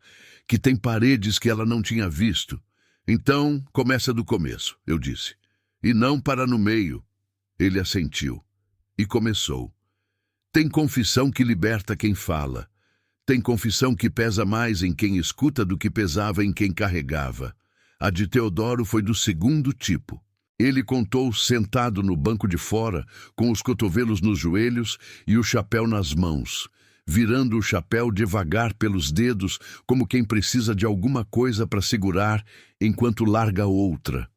que tem paredes que ela não tinha visto. Então, começa do começo, eu disse. E não para no meio. Ele assentiu. E começou. Tem confissão que liberta quem fala. Tem confissão que pesa mais em quem escuta do que pesava em quem carregava. A de Teodoro foi do segundo tipo. Ele contou sentado no banco de fora, com os cotovelos nos joelhos e o chapéu nas mãos, virando o chapéu devagar pelos dedos, como quem precisa de alguma coisa para segurar enquanto larga outra.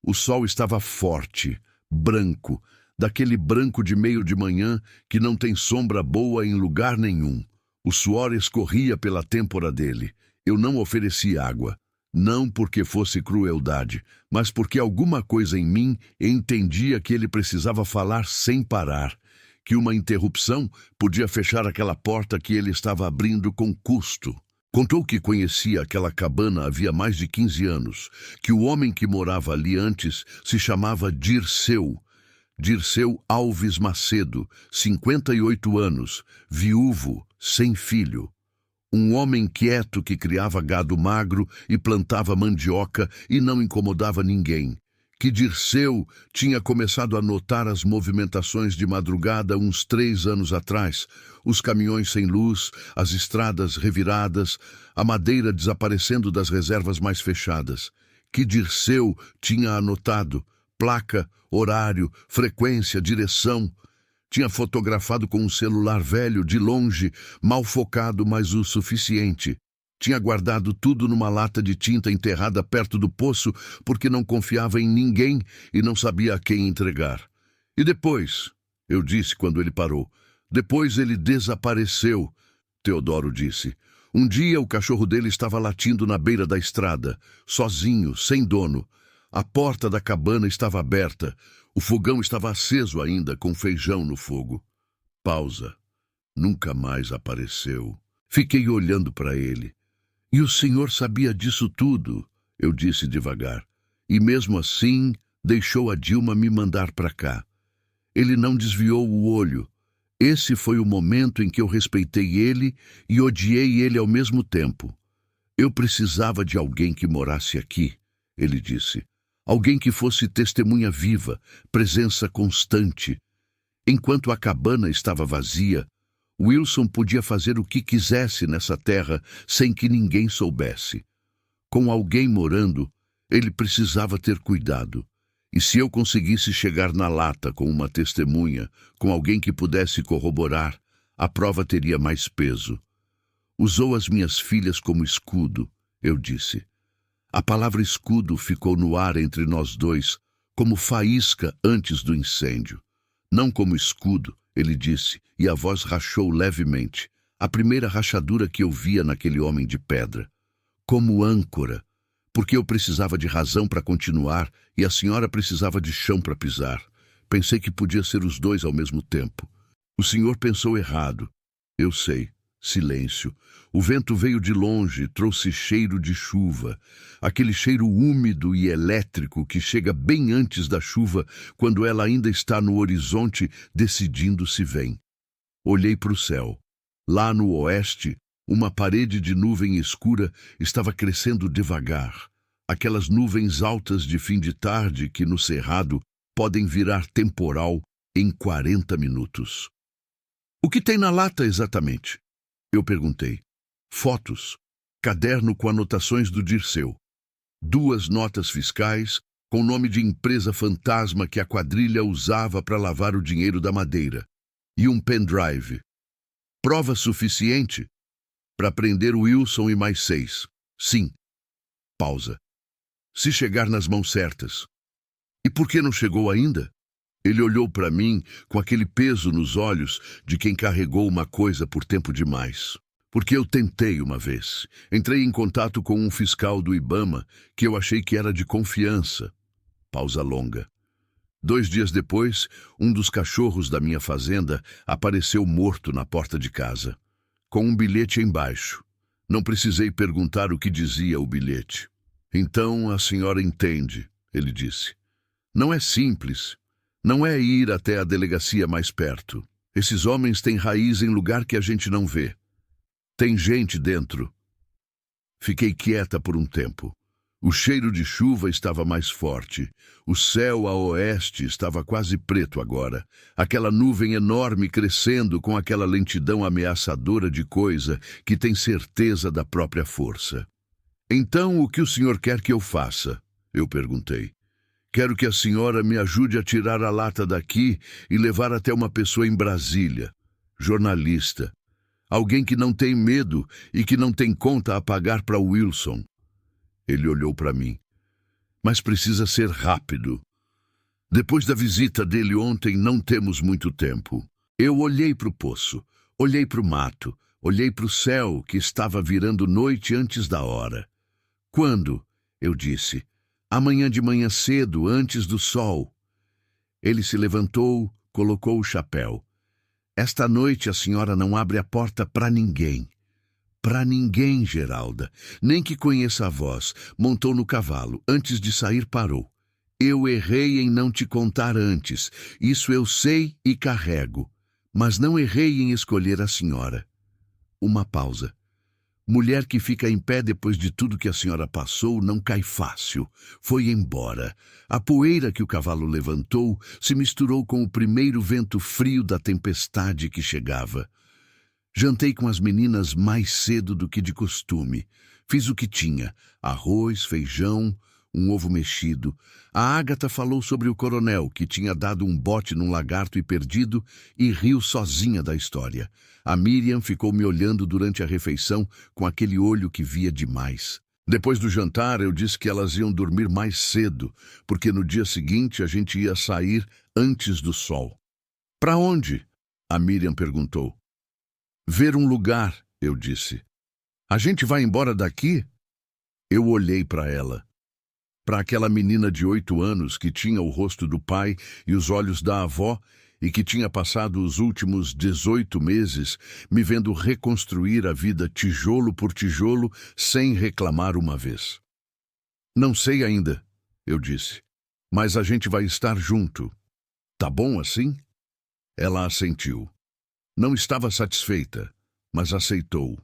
O sol estava forte, branco, daquele branco de meio de manhã que não tem sombra boa em lugar nenhum. O suor escorria pela têmpora dele. Eu não ofereci água. Não porque fosse crueldade, mas porque alguma coisa em mim entendia que ele precisava falar sem parar, que uma interrupção podia fechar aquela porta que ele estava abrindo com custo. Contou que conhecia aquela cabana havia mais de 15 anos, que o homem que morava ali antes se chamava Dirceu. Dirceu Alves Macedo, 58 anos, viúvo, sem filho. Um homem quieto que criava gado magro e plantava mandioca e não incomodava ninguém. Que Dirceu tinha começado a notar as movimentações de madrugada uns 3 anos atrás, os caminhões sem luz, as estradas reviradas, a madeira desaparecendo das reservas mais fechadas. Que Dirceu tinha anotado placa, horário, frequência, direção. Tinha fotografado com um celular velho, de longe, mal focado, mas o suficiente. Tinha guardado tudo numa lata de tinta enterrada perto do poço porque não confiava em ninguém e não sabia a quem entregar. E depois, eu disse quando ele parou, depois ele desapareceu, Teodoro disse. Um dia o cachorro dele estava latindo na beira da estrada, sozinho, sem dono. A porta da cabana estava aberta. O fogão estava aceso ainda, com feijão no fogo. Pausa. Nunca mais apareceu. Fiquei olhando para ele. E o senhor sabia disso tudo, eu disse devagar. E mesmo assim, deixou a Dilma me mandar para cá. Ele não desviou o olho. Esse foi o momento em que eu respeitei ele e odiei ele ao mesmo tempo. Eu precisava de alguém que morasse aqui, ele disse. Alguém que fosse testemunha viva, presença constante. Enquanto a cabana estava vazia, Wilson podia fazer o que quisesse nessa terra sem que ninguém soubesse. Com alguém morando, ele precisava ter cuidado. E se eu conseguisse chegar na lata com uma testemunha, com alguém que pudesse corroborar, a prova teria mais peso. Usou as minhas filhas como escudo, eu disse. A palavra escudo ficou no ar entre nós dois, como faísca antes do incêndio. Não como escudo, ele disse, e a voz rachou levemente, a primeira rachadura que eu via naquele homem de pedra. Como âncora, porque eu precisava de razão para continuar e a senhora precisava de chão para pisar. Pensei que podia ser os dois ao mesmo tempo. O senhor pensou errado. Eu sei. Silêncio. O vento veio de longe, trouxe cheiro de chuva. Aquele cheiro úmido e elétrico que chega bem antes da chuva, quando ela ainda está no horizonte, decidindo se vem. Olhei para o céu. Lá no oeste, uma parede de nuvem escura estava crescendo devagar. Aquelas nuvens altas de fim de tarde que, no cerrado, podem virar temporal em 40 minutos. O que tem na lata exatamente? Eu perguntei. Fotos. Caderno com anotações do Dirceu. 2 notas fiscais com nome de empresa fantasma que a quadrilha usava para lavar o dinheiro da madeira. E um pendrive. Prova suficiente para prender o Wilson e mais 6. Sim. Pausa. Se chegar nas mãos certas. E por que não chegou ainda? Ele olhou para mim com aquele peso nos olhos de quem carregou uma coisa por tempo demais. Porque eu tentei uma vez. Entrei em contato com um fiscal do Ibama que eu achei que era de confiança. Pausa longa. 2 dias depois, um dos cachorros da minha fazenda apareceu morto na porta de casa, com um bilhete embaixo. Não precisei perguntar o que dizia o bilhete. Então a senhora entende, ele disse. Não é simples. Não é ir até a delegacia mais perto. Esses homens têm raiz em lugar que a gente não vê. Tem gente dentro. Fiquei quieta por um tempo. O cheiro de chuva estava mais forte. O céu a oeste estava quase preto agora. Aquela nuvem enorme crescendo com aquela lentidão ameaçadora de coisa que tem certeza da própria força. Então, o que o senhor quer que eu faça? Eu perguntei. Quero que a senhora me ajude a tirar a lata daqui e levar até uma pessoa em Brasília. Jornalista. Alguém que não tem medo e que não tem conta a pagar para Wilson. Ele olhou para mim. Mas precisa ser rápido. Depois da visita dele ontem, não temos muito tempo. Eu olhei para o poço, olhei para o mato, olhei para o céu que estava virando noite antes da hora. Quando? Eu disse. Amanhã de manhã cedo, antes do sol. Ele se levantou, colocou o chapéu. Esta noite a senhora não abre a porta para ninguém. Para ninguém, Geralda. Nem que conheça a voz. Montou no cavalo. Antes de sair, parou. Eu errei em não te contar antes. Isso eu sei e carrego. Mas não errei em escolher a senhora. Uma pausa. Mulher que fica em pé depois de tudo que a senhora passou não cai fácil. Foi embora. A poeira que o cavalo levantou se misturou com o primeiro vento frio da tempestade que chegava. Jantei com as meninas mais cedo do que de costume. Fiz o que tinha: arroz, feijão, um ovo mexido. A Ágata falou sobre o coronel, que tinha dado um bote num lagarto e perdido, e riu sozinha da história. A Miriam ficou me olhando durante a refeição com aquele olho que via demais. Depois do jantar, eu disse que elas iam dormir mais cedo, porque no dia seguinte a gente ia sair antes do sol. Para onde? A Miriam perguntou. Ver um lugar, eu disse. A gente vai embora daqui? Eu olhei para ela. Para aquela menina de 8 anos que tinha o rosto do pai e os olhos da avó e que tinha passado os últimos 18 meses me vendo reconstruir a vida tijolo por tijolo sem reclamar uma vez. Não sei ainda, eu disse, mas a gente vai estar junto. Tá bom assim? Ela assentiu. Não estava satisfeita, mas aceitou.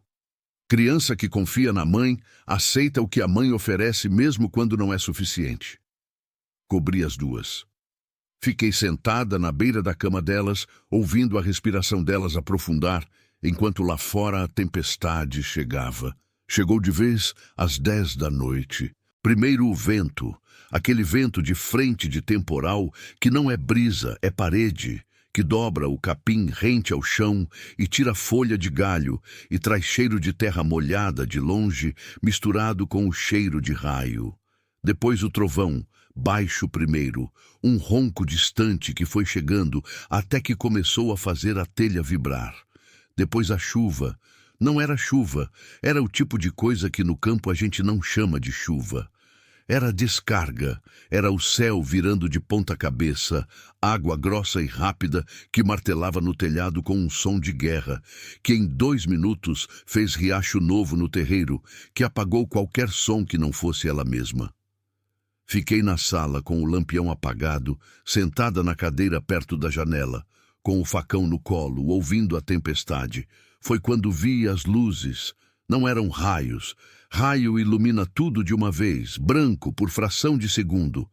Criança que confia na mãe, aceita o que a mãe oferece mesmo quando não é suficiente. cobri as duas. Fiquei sentada na beira da cama delas, ouvindo a respiração delas aprofundar, enquanto lá fora a tempestade chegava. Chegou de vez às 10 da noite. Primeiro o vento, aquele vento de frente de temporal que não é brisa, é parede, que dobra o capim rente ao chão e tira folha de galho e traz cheiro de terra molhada de longe, misturado com o cheiro de raio. Depois o trovão, baixo primeiro, um ronco distante que foi chegando até que começou a fazer a telha vibrar. Depois a chuva. Não era chuva, era o tipo de coisa que no campo a gente não chama de chuva. Era descarga, era o céu virando de ponta cabeça, água grossa e rápida que martelava no telhado com um som de guerra, que em 2 minutos fez riacho novo no terreiro, que apagou qualquer som que não fosse ela mesma. Fiquei na sala com o lampião apagado, sentada na cadeira perto da janela, com o facão no colo, ouvindo a tempestade. Foi quando vi as luzes. Não eram raios. Raio ilumina tudo de uma vez, branco por fração de segundo.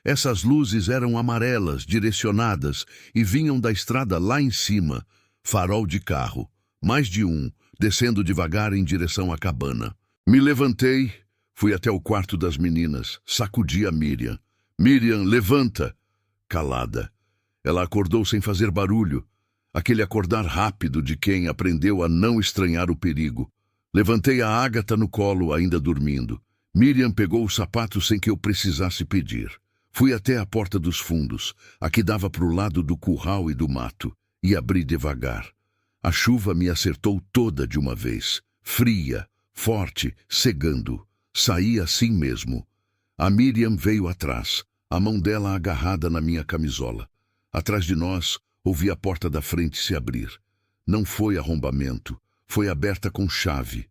Essas luzes eram amarelas, direcionadas, e vinham da estrada lá em cima. Farol de carro. Mais de um, descendo devagar em direção à cabana. Me levantei, fui até o quarto das meninas, sacudi a Miriam. Miriam, levanta! Calada. Ela acordou sem fazer barulho. Aquele acordar rápido de quem aprendeu a não estranhar o perigo. Levantei a Ágata no colo, ainda dormindo. Miriam pegou os sapatos sem que eu precisasse pedir. Fui até a porta dos fundos, a que dava para o lado do curral e do mato, e abri devagar. A chuva me acertou toda de uma vez, fria, forte, cegando. Saí assim mesmo. A Miriam veio atrás, a mão dela agarrada na minha camisola. Atrás de nós, ouvi a porta da frente se abrir. Não foi arrombamento, foi aberta com chave.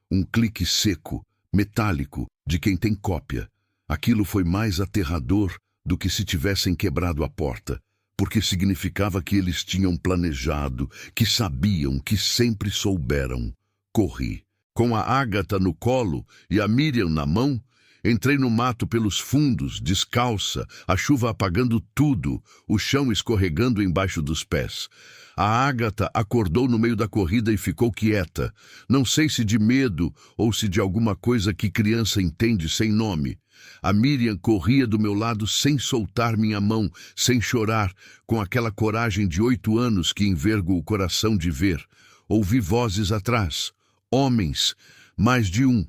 Um clique seco, metálico, de quem tem cópia. Aquilo foi mais aterrador do que se tivessem quebrado a porta, porque significava que eles tinham planejado, que sabiam, que sempre souberam. Corri. Com a Ágata no colo e a Miriam na mão, entrei no mato pelos fundos, descalça, a chuva apagando tudo, o chão escorregando embaixo dos pés. A Ágata acordou no meio da corrida e ficou quieta. Não sei se de medo ou se de alguma coisa que criança entende sem nome. A Miriam corria do meu lado sem soltar minha mão, sem chorar, com aquela coragem de 8 anos que enverga o coração de ver. Ouvi vozes atrás. Homens, mais de um.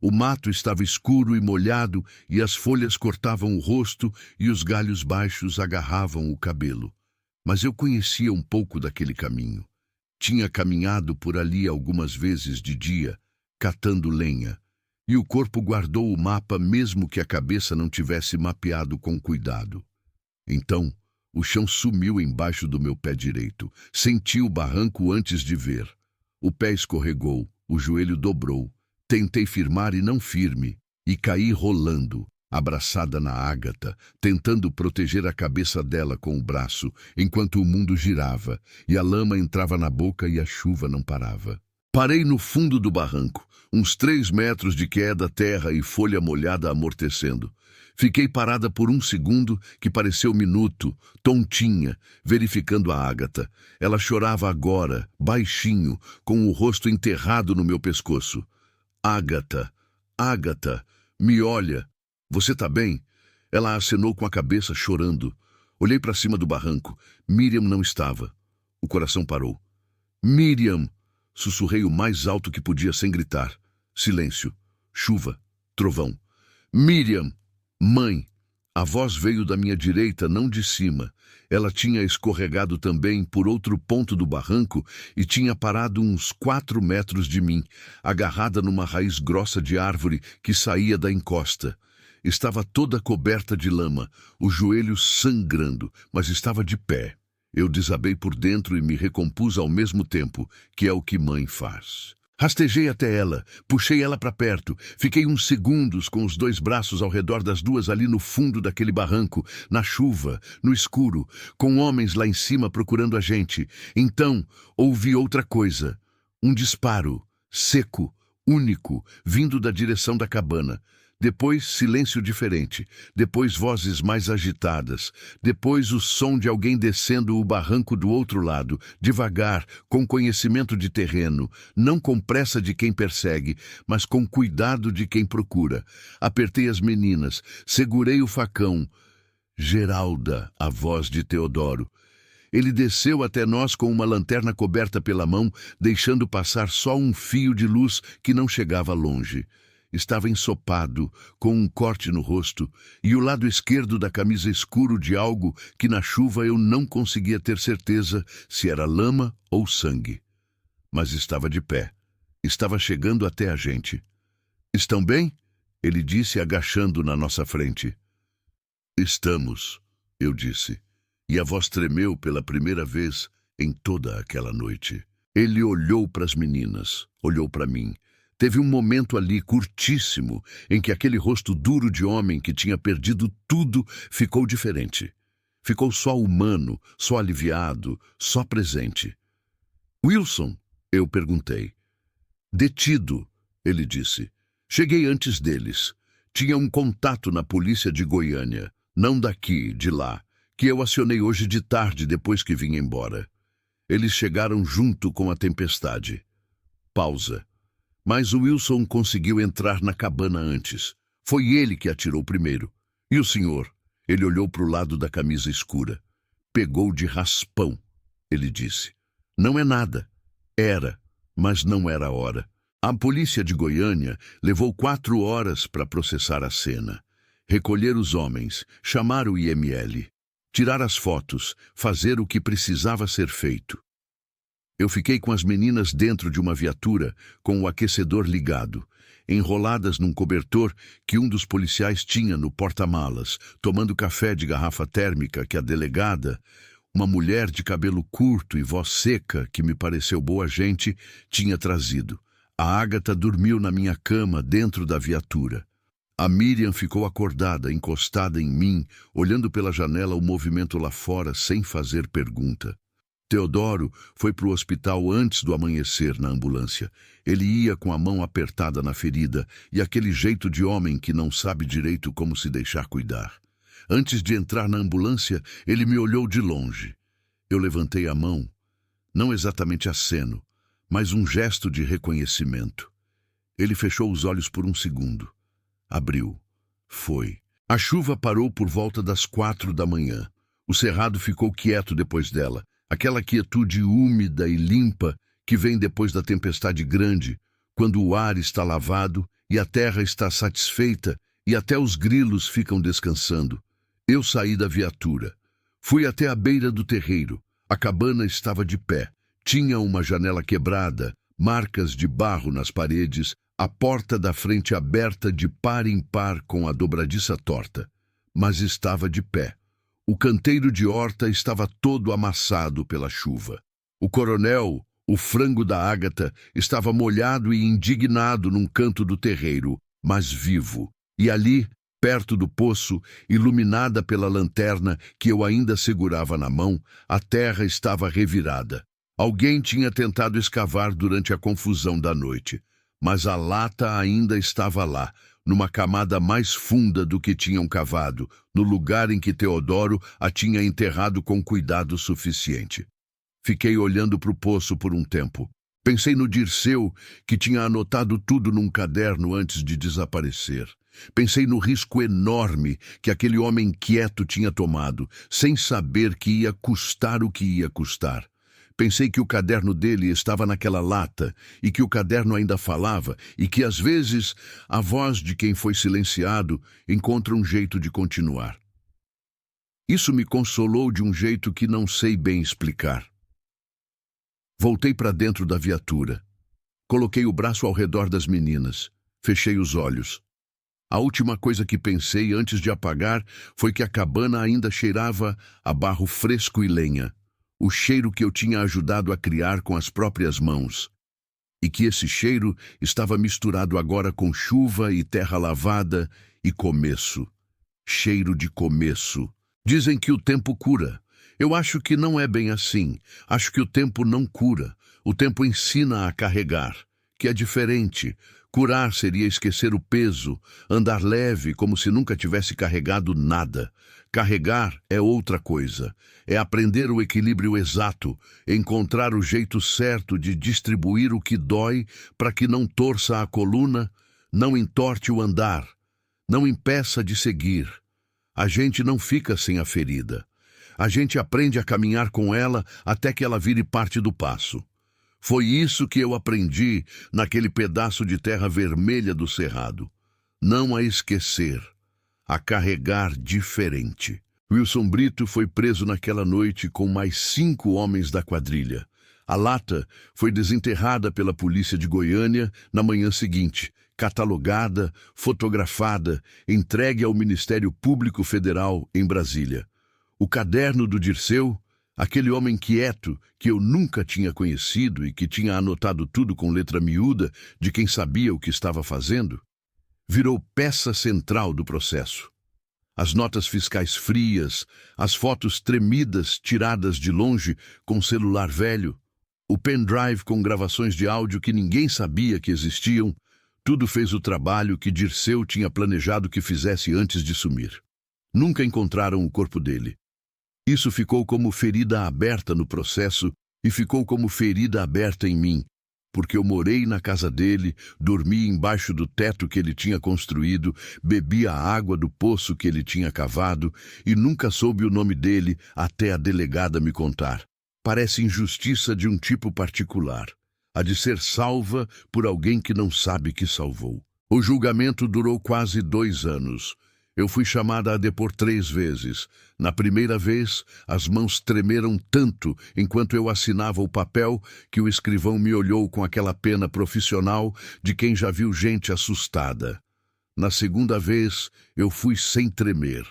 O mato estava escuro e molhado e as folhas cortavam o rosto e os galhos baixos agarravam o cabelo. Mas eu conhecia um pouco daquele caminho. Tinha caminhado por ali algumas vezes de dia, catando lenha, e o corpo guardou o mapa mesmo que a cabeça não tivesse mapeado com cuidado. Então, o chão sumiu embaixo do meu pé direito. Senti o barranco antes de ver. O pé escorregou, o joelho dobrou. Tentei firmar e não firme, e caí rolando, abraçada na Ágata, tentando proteger a cabeça dela com o braço, enquanto o mundo girava, e a lama entrava na boca e a chuva não parava. Parei no fundo do barranco, uns 3 metros de queda, terra e folha molhada amortecendo. Fiquei parada por 1 segundo, que pareceu minuto, tontinha, verificando a Ágata. Ela chorava agora, baixinho, com o rosto enterrado no meu pescoço. Ágata, Ágata, me olha. Você tá bem? Ela acenou com a cabeça, chorando. Olhei para cima do barranco. Miriam não estava. O coração parou. Miriam! Sussurrei o mais alto que podia sem gritar. Silêncio. Chuva. Trovão. Miriam! Mãe! A voz veio da minha direita, não de cima. Ela tinha escorregado também por outro ponto do barranco e tinha parado uns 4 metros de mim, agarrada numa raiz grossa de árvore que saía da encosta. Estava toda coberta de lama, os joelhos sangrando, mas estava de pé. Eu desabei por dentro e me recompus ao mesmo tempo, que é o que mãe faz. Rastejei até ela, puxei ela para perto, fiquei uns segundos com os 2 braços ao redor das duas ali no fundo daquele barranco, na chuva, no escuro, com homens lá em cima procurando a gente. Então, ouvi outra coisa, um disparo, seco, único, vindo da direção da cabana. Depois, silêncio diferente. Depois, vozes mais agitadas. Depois, o som de alguém descendo o barranco do outro lado, devagar, com conhecimento de terreno, não com pressa de quem persegue, mas com cuidado de quem procura. Apertei as meninas, segurei o facão. Geralda, a voz de Teodoro. Ele desceu até nós com uma lanterna coberta pela mão, deixando passar só um fio de luz que não chegava longe. Estava ensopado, com um corte no rosto, e o lado esquerdo da camisa escuro de algo que na chuva eu não conseguia ter certeza se era lama ou sangue. Mas estava de pé. Estava chegando até a gente. "Estão bem?" ele disse, agachando na nossa frente. "Estamos", eu disse, e a voz tremeu pela primeira vez em toda aquela noite. Ele olhou para as meninas, olhou para mim. Teve um momento ali curtíssimo em que aquele rosto duro de homem que tinha perdido tudo ficou diferente. Ficou só humano, só aliviado, só presente. "Wilson?", eu perguntei. "Detido", ele disse. "Cheguei antes deles. Tinha um contato na polícia de Goiânia, não daqui, de lá, que eu acionei hoje de tarde depois que vim embora. Eles chegaram junto com a tempestade." Pausa. Mas o Wilson conseguiu entrar na cabana antes. Foi ele que atirou primeiro. "E o senhor?" Ele olhou para o lado da camisa escura. "Pegou de raspão", ele disse. "Não é nada. Era, mas não era a hora." A polícia de Goiânia levou 4 horas para processar a cena. Recolher os homens, chamar o IML, tirar as fotos, fazer o que precisava ser feito. Eu fiquei com as meninas dentro de uma viatura, com o aquecedor ligado, enroladas num cobertor que um dos policiais tinha no porta-malas, tomando café de garrafa térmica que a delegada, uma mulher de cabelo curto e voz seca, que me pareceu boa gente, tinha trazido. A Ágata dormiu na minha cama dentro da viatura. A Miriam ficou acordada, encostada em mim, olhando pela janela o movimento lá fora sem fazer pergunta. Teodoro foi para o hospital antes do amanhecer na ambulância. Ele ia com a mão apertada na ferida e aquele jeito de homem que não sabe direito como se deixar cuidar. Antes de entrar na ambulância, ele me olhou de longe. Eu levantei a mão, não exatamente aceno, mas um gesto de reconhecimento. Ele fechou os olhos por um segundo. Abriu. Foi. A chuva parou por volta das 4 da manhã. O cerrado ficou quieto depois dela. Aquela quietude úmida e limpa que vem depois da tempestade grande, quando o ar está lavado e a terra está satisfeita e até os grilos ficam descansando. Eu saí da viatura. Fui até a beira do terreiro. A cabana estava de pé. Tinha uma janela quebrada, marcas de barro nas paredes, a porta da frente aberta de par em par com a dobradiça torta. Mas estava de pé. O canteiro de horta estava todo amassado pela chuva. O coronel, o frango da Ágata, estava molhado e indignado num canto do terreiro, mas vivo. E ali, perto do poço, iluminada pela lanterna que eu ainda segurava na mão, a terra estava revirada. Alguém tinha tentado escavar durante a confusão da noite, mas a lata ainda estava lá, numa camada mais funda do que tinham cavado, no lugar em que Teodoro a tinha enterrado com cuidado suficiente. Fiquei olhando para o poço por um tempo. Pensei no Dirceu, que tinha anotado tudo num caderno antes de desaparecer. Pensei no risco enorme que aquele homem quieto tinha tomado, sem saber que ia custar o que ia custar. Pensei que o caderno dele estava naquela lata e que o caderno ainda falava e que, às vezes, a voz de quem foi silenciado encontra um jeito de continuar. Isso me consolou de um jeito que não sei bem explicar. Voltei para dentro da viatura. Coloquei o braço ao redor das meninas. Fechei os olhos. A última coisa que pensei antes de apagar foi que a cabana ainda cheirava a barro fresco e lenha. O cheiro que eu tinha ajudado a criar com as próprias mãos, e que esse cheiro estava misturado agora com chuva e terra lavada e começo. Cheiro de começo. Dizem que o tempo cura. Eu acho que não é bem assim. Acho que o tempo não cura. O tempo ensina a carregar, que é diferente. Curar seria esquecer o peso, andar leve como se nunca tivesse carregado nada. Carregar é outra coisa. É aprender o equilíbrio exato, encontrar o jeito certo de distribuir o que dói para que não torça a coluna, não entorte o andar, não impeça de seguir. A gente não fica sem a ferida. A gente aprende a caminhar com ela até que ela vire parte do passo. Foi isso que eu aprendi naquele pedaço de terra vermelha do cerrado. Não a esquecer, a carregar diferente. Wilson Brito foi preso naquela noite com mais 5 homens da quadrilha. A lata foi desenterrada pela polícia de Goiânia na manhã seguinte, catalogada, fotografada, entregue ao Ministério Público Federal em Brasília. O caderno do Dirceu, aquele homem quieto que eu nunca tinha conhecido e que tinha anotado tudo com letra miúda de quem sabia o que estava fazendo, virou peça central do processo. As notas fiscais frias, as fotos tremidas tiradas de longe com celular velho, o pendrive com gravações de áudio que ninguém sabia que existiam, tudo fez o trabalho que Dirceu tinha planejado que fizesse antes de sumir. Nunca encontraram o corpo dele. Isso ficou como ferida aberta no processo e ficou como ferida aberta em mim, porque eu morei na casa dele, dormi embaixo do teto que ele tinha construído, bebi a água do poço que ele tinha cavado e nunca soube o nome dele até a delegada me contar. Parece injustiça de um tipo particular, a de ser salva por alguém que não sabe que salvou. O julgamento durou quase 2 anos. Eu fui chamada a depor 3 vezes. Na primeira vez, as mãos tremeram tanto enquanto eu assinava o papel que o escrivão me olhou com aquela pena profissional de quem já viu gente assustada. Na segunda vez, eu fui sem tremer.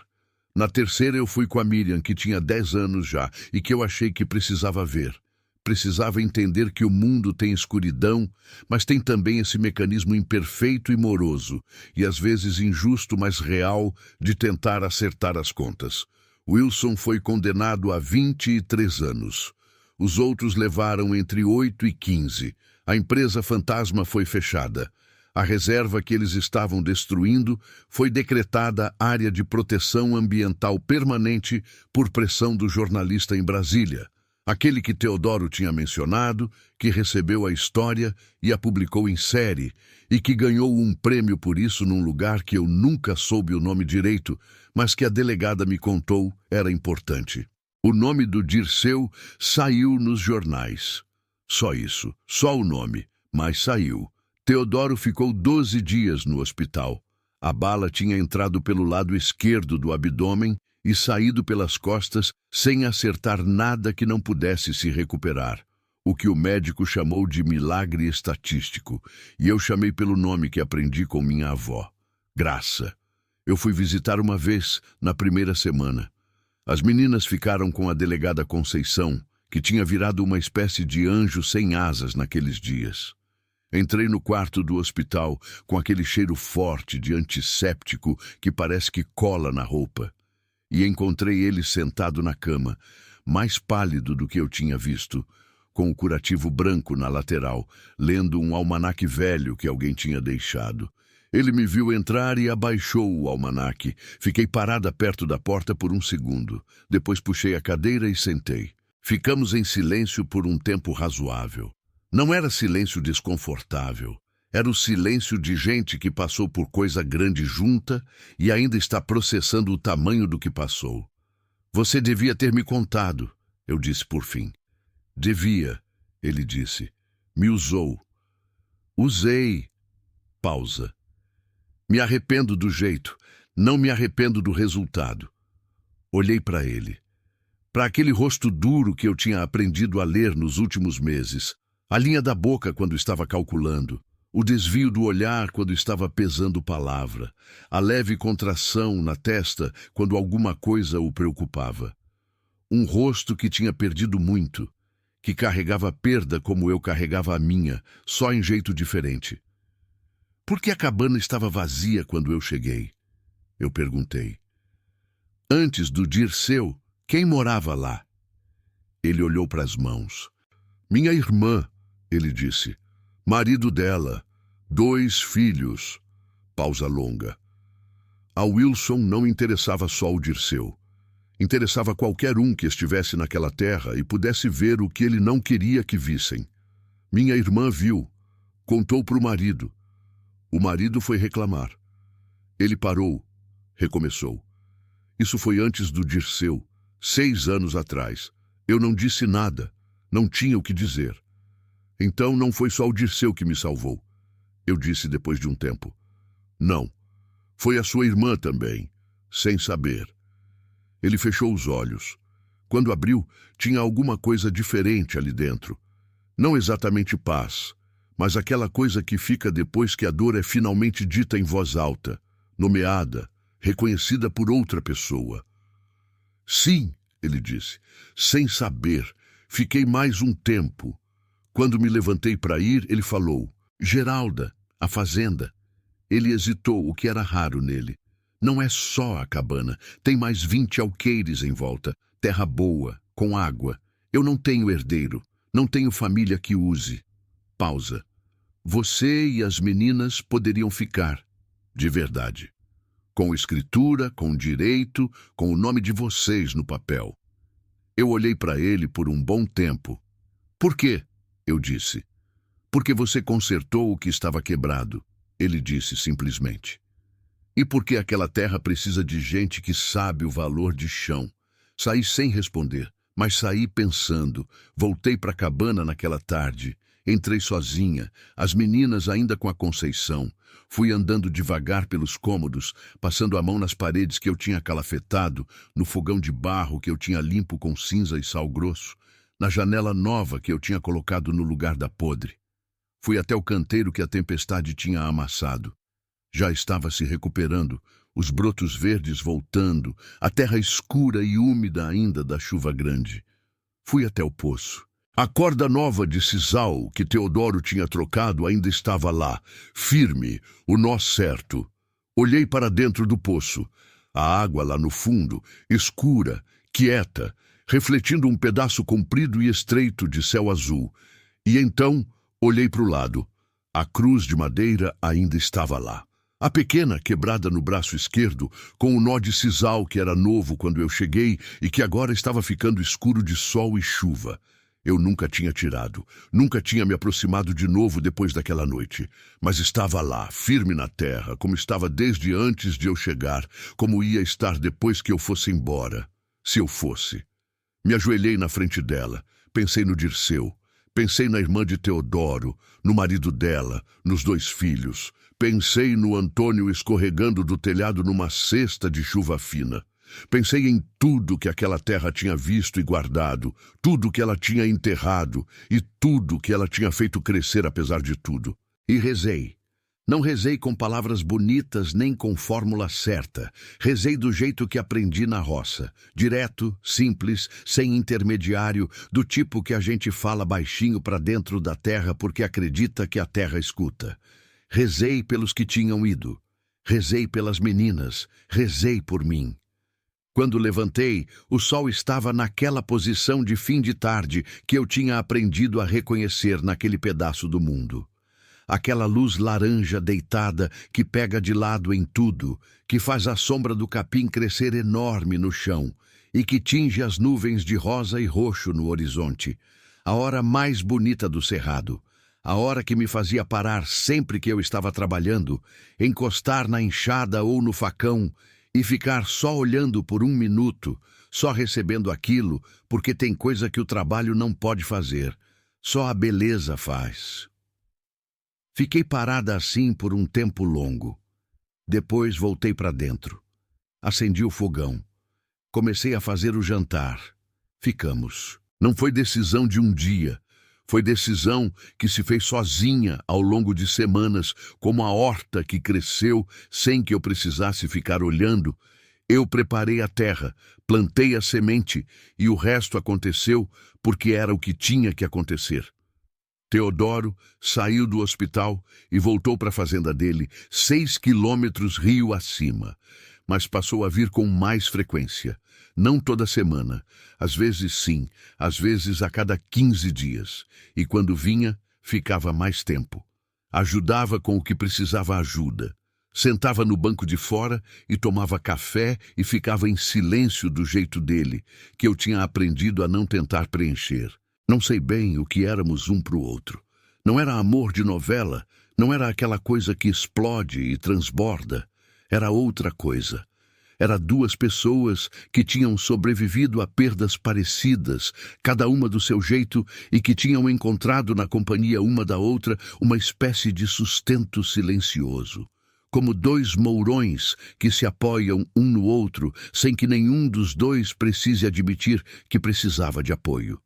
Na terceira, eu fui com a Miriam, que tinha 10 anos já, e que eu achei que precisava ver. Precisava entender que o mundo tem escuridão, mas tem também esse mecanismo imperfeito e moroso, e às vezes injusto, mas real, de tentar acertar as contas. Wilson foi condenado a 23 anos. Os outros levaram entre 8 e 15. A empresa fantasma foi fechada. A reserva que eles estavam destruindo foi decretada área de proteção ambiental permanente por pressão do jornalista em Brasília. Aquele que Teodoro tinha mencionado, que recebeu a história e a publicou em série, e que ganhou um prêmio por isso num lugar que eu nunca soube o nome direito, mas que a delegada me contou era importante. O nome do Dirceu saiu nos jornais. Só isso, só o nome, mas saiu. Teodoro ficou 12 dias no hospital. A bala tinha entrado pelo lado esquerdo do abdômen e saído pelas costas sem acertar nada que não pudesse se recuperar, o que o médico chamou de milagre estatístico, e eu chamei pelo nome que aprendi com minha avó, Graça. Eu fui visitar uma vez, na primeira semana. As meninas ficaram com a delegada Conceição, que tinha virado uma espécie de anjo sem asas naqueles dias. Entrei no quarto do hospital com aquele cheiro forte de antisséptico que parece que cola na roupa. E encontrei ele sentado na cama, mais pálido do que eu tinha visto, com o curativo branco na lateral, lendo um almanaque velho que alguém tinha deixado. Ele me viu entrar e abaixou o almanaque. Fiquei parada perto da porta por um segundo. Depois puxei a cadeira e sentei. Ficamos em silêncio por um tempo razoável. Não era silêncio desconfortável. Era o silêncio de gente que passou por coisa grande junta e ainda está processando o tamanho do que passou. Você devia ter me contado, eu disse por fim. Devia, ele disse. Me usou. Usei. Pausa. Me arrependo do jeito, não me arrependo do resultado. Olhei para ele. Para aquele rosto duro que eu tinha aprendido a ler nos últimos meses. A linha da boca quando estava calculando. O desvio do olhar quando estava pesando palavra, a leve contração na testa quando alguma coisa o preocupava. Um rosto que tinha perdido muito, que carregava a perda como eu carregava a minha, só em jeito diferente. Por que a cabana estava vazia quando eu cheguei? Eu perguntei. Antes do Dirceu, quem morava lá? Ele olhou para as mãos. Minha irmã, ele disse. Marido dela, 2 filhos. Pausa longa. A Wilson não interessava só o Dirceu. Interessava qualquer um que estivesse naquela terra e pudesse ver o que ele não queria que vissem. Minha irmã viu. Contou para o marido. O marido foi reclamar. Ele parou. Recomeçou. Isso foi antes do Dirceu, 6 anos atrás. Eu não disse nada. Não tinha o que dizer. Então não foi só o Dirceu que me salvou. Eu disse depois de um tempo. Não. Foi a sua irmã também, sem saber. Ele fechou os olhos. Quando abriu, tinha alguma coisa diferente ali dentro. Não exatamente paz, mas aquela coisa que fica depois que a dor é finalmente dita em voz alta, nomeada, reconhecida por outra pessoa. Sim, ele disse, sem saber. Fiquei mais um tempo. Quando me levantei para ir, ele falou, Geralda, a fazenda. Ele hesitou, o que era raro nele. Não é só a cabana, tem mais 20 alqueires em volta, terra boa, com água. Eu não tenho herdeiro, não tenho família que use. Pausa. Você e as meninas poderiam ficar, de verdade. Com escritura, com direito, com o nome de vocês no papel. Eu olhei para ele por um bom tempo. Por quê? Eu disse. Porque você consertou o que estava quebrado, ele disse simplesmente. E porque aquela terra precisa de gente que sabe o valor de chão. Saí sem responder, mas saí pensando. Voltei para a cabana naquela tarde. Entrei sozinha, as meninas ainda com a Conceição. Fui andando devagar pelos cômodos, passando a mão nas paredes que eu tinha calafetado, no fogão de barro que eu tinha limpo com cinza e sal grosso, na janela nova que eu tinha colocado no lugar da podre. Fui até o canteiro que a tempestade tinha amassado. Já estava se recuperando, os brotos verdes voltando, a terra escura e úmida ainda da chuva grande. Fui até o poço. A corda nova de sisal que Teodoro tinha trocado ainda estava lá, firme, o nó certo. Olhei para dentro do poço. A água lá no fundo, escura, quieta, refletindo um pedaço comprido e estreito de céu azul. E então olhei para o lado. A cruz de madeira ainda estava lá. A pequena, quebrada no braço esquerdo, com o nó de sisal que era novo quando eu cheguei e que agora estava ficando escuro de sol e chuva. Eu nunca tinha tirado, nunca tinha me aproximado de novo depois daquela noite. Mas estava lá, firme na terra, como estava desde antes de eu chegar, como ia estar depois que eu fosse embora. Se eu fosse. Me ajoelhei na frente dela, pensei no Dirceu, pensei na irmã de Teodoro, no marido dela, nos 2 filhos. Pensei no Antônio escorregando do telhado numa cesta de chuva fina. Pensei em tudo que aquela terra tinha visto e guardado, tudo que ela tinha enterrado e tudo que ela tinha feito crescer apesar de tudo. E rezei. Não rezei com palavras bonitas nem com fórmula certa. Rezei do jeito que aprendi na roça. Direto, simples, sem intermediário, do tipo que a gente fala baixinho para dentro da terra porque acredita que a terra escuta. Rezei pelos que tinham ido. Rezei pelas meninas. Rezei por mim. Quando levantei, o sol estava naquela posição de fim de tarde que eu tinha aprendido a reconhecer naquele pedaço do mundo. Aquela luz laranja deitada que pega de lado em tudo, que faz a sombra do capim crescer enorme no chão e que tinge as nuvens de rosa e roxo no horizonte. A hora mais bonita do cerrado. A hora que me fazia parar sempre que eu estava trabalhando, encostar na enxada ou no facão, e ficar só olhando por 1 minuto, só recebendo aquilo, porque tem coisa que o trabalho não pode fazer, só a beleza faz. Fiquei parada assim por um tempo longo. Depois voltei para dentro. Acendi o fogão. Comecei a fazer o jantar. Ficamos. Não foi decisão de um dia. Foi decisão que se fez sozinha ao longo de semanas, como a horta que cresceu sem que eu precisasse ficar olhando. Eu preparei a terra, plantei a semente e o resto aconteceu porque era o que tinha que acontecer. Teodoro saiu do hospital e voltou para a fazenda dele, 6 quilômetros rio acima, mas passou a vir com mais frequência. Não toda semana, às vezes sim, às vezes a cada 15 dias. E quando vinha, ficava mais tempo. Ajudava com o que precisava ajuda. Sentava no banco de fora e tomava café e ficava em silêncio do jeito dele, que eu tinha aprendido a não tentar preencher. Não sei bem o que éramos um para o outro. Não era amor de novela, não era aquela coisa que explode e transborda. Era outra coisa. Era duas pessoas que tinham sobrevivido a perdas parecidas, cada uma do seu jeito, e que tinham encontrado na companhia uma da outra uma espécie de sustento silencioso. Como dois mourões que se apoiam um no outro, sem que nenhum dos dois precise admitir que precisava de apoio.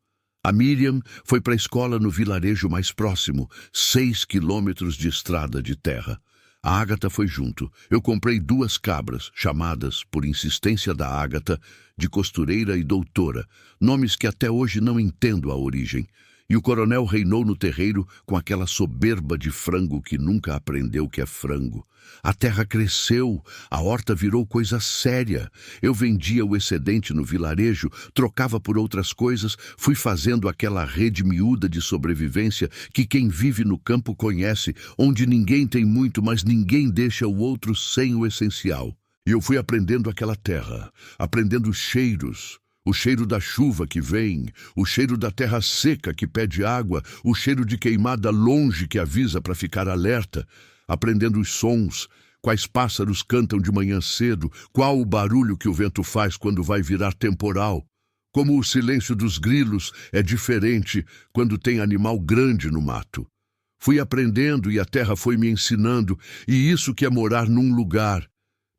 A Miriam foi para a escola no vilarejo mais próximo, 6 quilômetros de estrada de terra. A Ágata foi junto. Eu comprei 2 cabras, chamadas, por insistência da Ágata, de costureira e doutora, nomes que até hoje não entendo a origem. E o coronel reinou no terreiro com aquela soberba de frango que nunca aprendeu que é frango. A terra cresceu, a horta virou coisa séria. Eu vendia o excedente no vilarejo, trocava por outras coisas, fui fazendo aquela rede miúda de sobrevivência que quem vive no campo conhece, onde ninguém tem muito, mas ninguém deixa o outro sem o essencial. E eu fui aprendendo aquela terra, aprendendo os cheiros. O cheiro da chuva que vem, o cheiro da terra seca que pede água, o cheiro de queimada longe que avisa para ficar alerta, aprendendo os sons, quais pássaros cantam de manhã cedo, qual o barulho que o vento faz quando vai virar temporal, como o silêncio dos grilos é diferente quando tem animal grande no mato. Fui aprendendo e a terra foi me ensinando, e isso que é morar num lugar.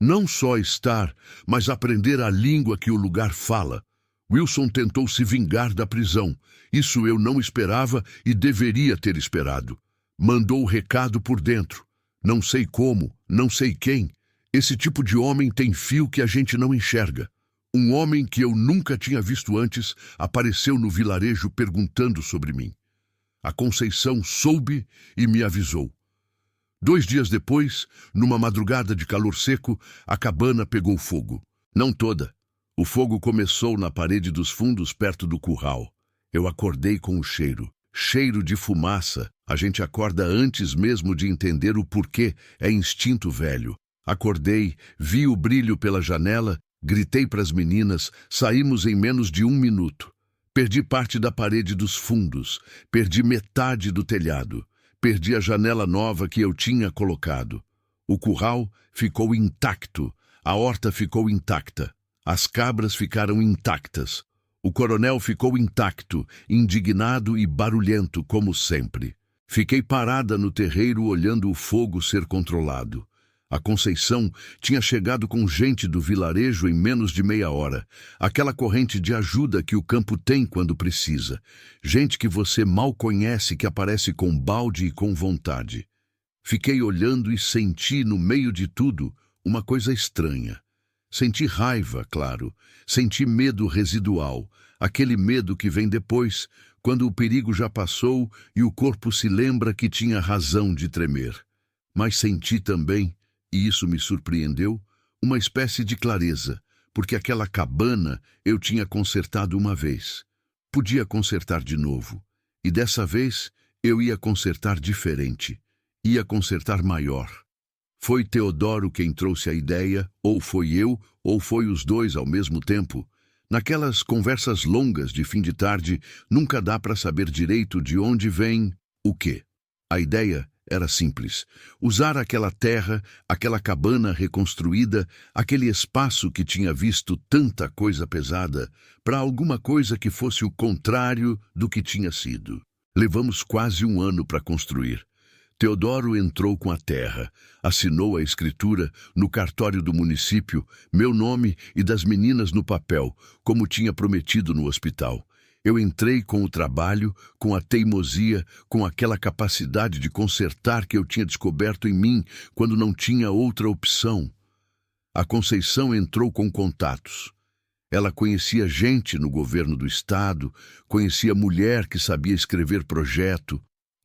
Não só estar, mas aprender a língua que o lugar fala. Wilson tentou se vingar da prisão. Isso eu não esperava e deveria ter esperado. Mandou o recado por dentro. Não sei como, não sei quem. Esse tipo de homem tem fio que a gente não enxerga. Um homem que eu nunca tinha visto antes apareceu no vilarejo perguntando sobre mim. A Conceição soube e me avisou. 2 dias depois, numa madrugada de calor seco, a cabana pegou fogo. Não toda. O fogo começou na parede dos fundos perto do curral. Eu acordei com o cheiro. Cheiro de fumaça. A gente acorda antes mesmo de entender o porquê. É instinto velho. Acordei, vi o brilho pela janela, gritei para as meninas, saímos em menos de 1 minuto. Perdi parte da parede dos fundos. Perdi metade do telhado. Perdi a janela nova que eu tinha colocado. O curral ficou intacto. A horta ficou intacta. As cabras ficaram intactas. O coronel ficou intacto, indignado e barulhento, como sempre. Fiquei parada no terreiro olhando o fogo ser controlado. A Conceição tinha chegado com gente do vilarejo em menos de meia hora. Aquela corrente de ajuda que o campo tem quando precisa. Gente que você mal conhece, que aparece com balde e com vontade. Fiquei olhando e senti, no meio de tudo, uma coisa estranha. Senti raiva, claro. Senti medo residual. Aquele medo que vem depois, quando o perigo já passou e o corpo se lembra que tinha razão de tremer. Mas senti também, e isso me surpreendeu, uma espécie de clareza, porque aquela cabana eu tinha consertado uma vez. Podia consertar de novo. E dessa vez eu ia consertar diferente. Ia consertar maior. Foi Teodoro quem trouxe a ideia, ou foi eu, ou foi os dois ao mesmo tempo. Naquelas conversas longas de fim de tarde, nunca dá para saber direito de onde vem o quê. A ideia era simples. Usar aquela terra, aquela cabana reconstruída, aquele espaço que tinha visto tanta coisa pesada, para alguma coisa que fosse o contrário do que tinha sido. Levamos quase 1 ano para construir. Teodoro entrou com a terra, assinou a escritura no cartório do município, meu nome e das meninas no papel, como tinha prometido no hospital. Eu entrei com o trabalho, com a teimosia, com aquela capacidade de consertar que eu tinha descoberto em mim quando não tinha outra opção. A Conceição entrou com contatos. Ela conhecia gente no governo do estado, conhecia mulher que sabia escrever projeto,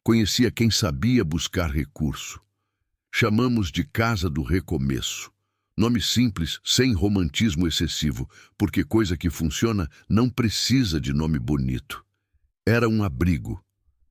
conhecia quem sabia buscar recurso. Chamamos de Casa do Recomeço. Nome simples, sem romantismo excessivo, porque coisa que funciona não precisa de nome bonito. Era um abrigo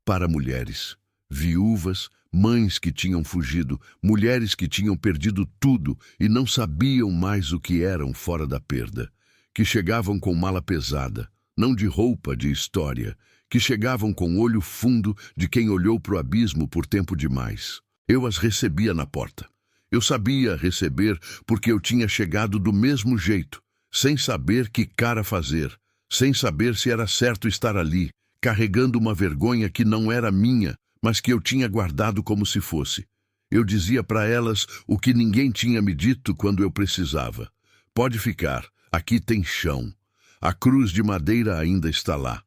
para mulheres, viúvas, mães que tinham fugido, mulheres que tinham perdido tudo e não sabiam mais o que eram fora da perda, que chegavam com mala pesada, não de roupa, de história, que chegavam com olho fundo de quem olhou para o abismo por tempo demais. Eu as recebia na porta. Eu sabia receber porque eu tinha chegado do mesmo jeito, sem saber que cara fazer, sem saber se era certo estar ali, carregando uma vergonha que não era minha, mas que eu tinha guardado como se fosse. Eu dizia para elas o que ninguém tinha me dito quando eu precisava. Pode ficar, aqui tem chão. A cruz de madeira ainda está lá.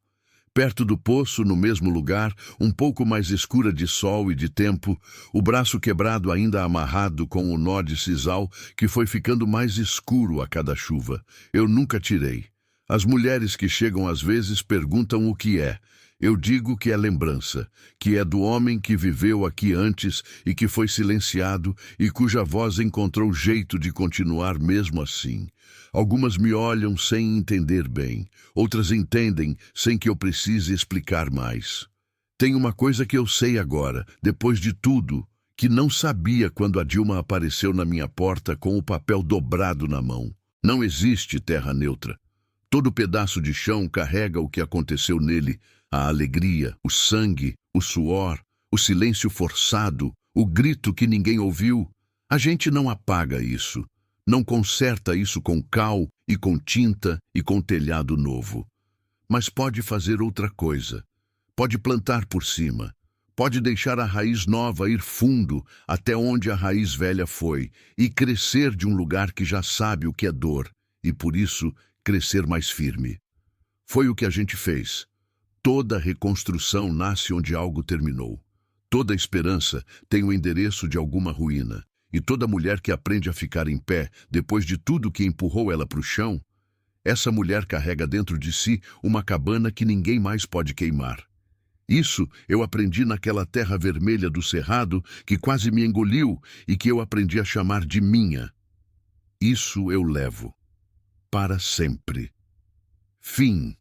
Perto do poço, no mesmo lugar, um pouco mais escura de sol e de tempo, o braço quebrado ainda amarrado com o nó de sisal que foi ficando mais escuro a cada chuva. Eu nunca tirei. As mulheres que chegam às vezes perguntam o que é. Eu digo que é lembrança, que é do homem que viveu aqui antes e que foi silenciado e cuja voz encontrou jeito de continuar mesmo assim. Algumas me olham sem entender bem, outras entendem sem que eu precise explicar mais. Tem uma coisa que eu sei agora, depois de tudo, que não sabia quando a Dilma apareceu na minha porta com o papel dobrado na mão. Não existe terra neutra. Todo pedaço de chão carrega o que aconteceu nele, a alegria, o sangue, o suor, o silêncio forçado, o grito que ninguém ouviu. A gente não apaga isso, não conserta isso com cal e com tinta e com telhado novo. Mas pode fazer outra coisa. Pode plantar por cima. Pode deixar a raiz nova ir fundo até onde a raiz velha foi e crescer de um lugar que já sabe o que é dor e, por isso, crescer mais firme. Foi o que a gente fez. Toda reconstrução nasce onde algo terminou. Toda esperança tem o endereço de alguma ruína. E toda mulher que aprende a ficar em pé, depois de tudo que empurrou ela para o chão, essa mulher carrega dentro de si uma cabana que ninguém mais pode queimar. Isso eu aprendi naquela terra vermelha do cerrado que quase me engoliu e que eu aprendi a chamar de minha. Isso eu levo. Para sempre. Fim.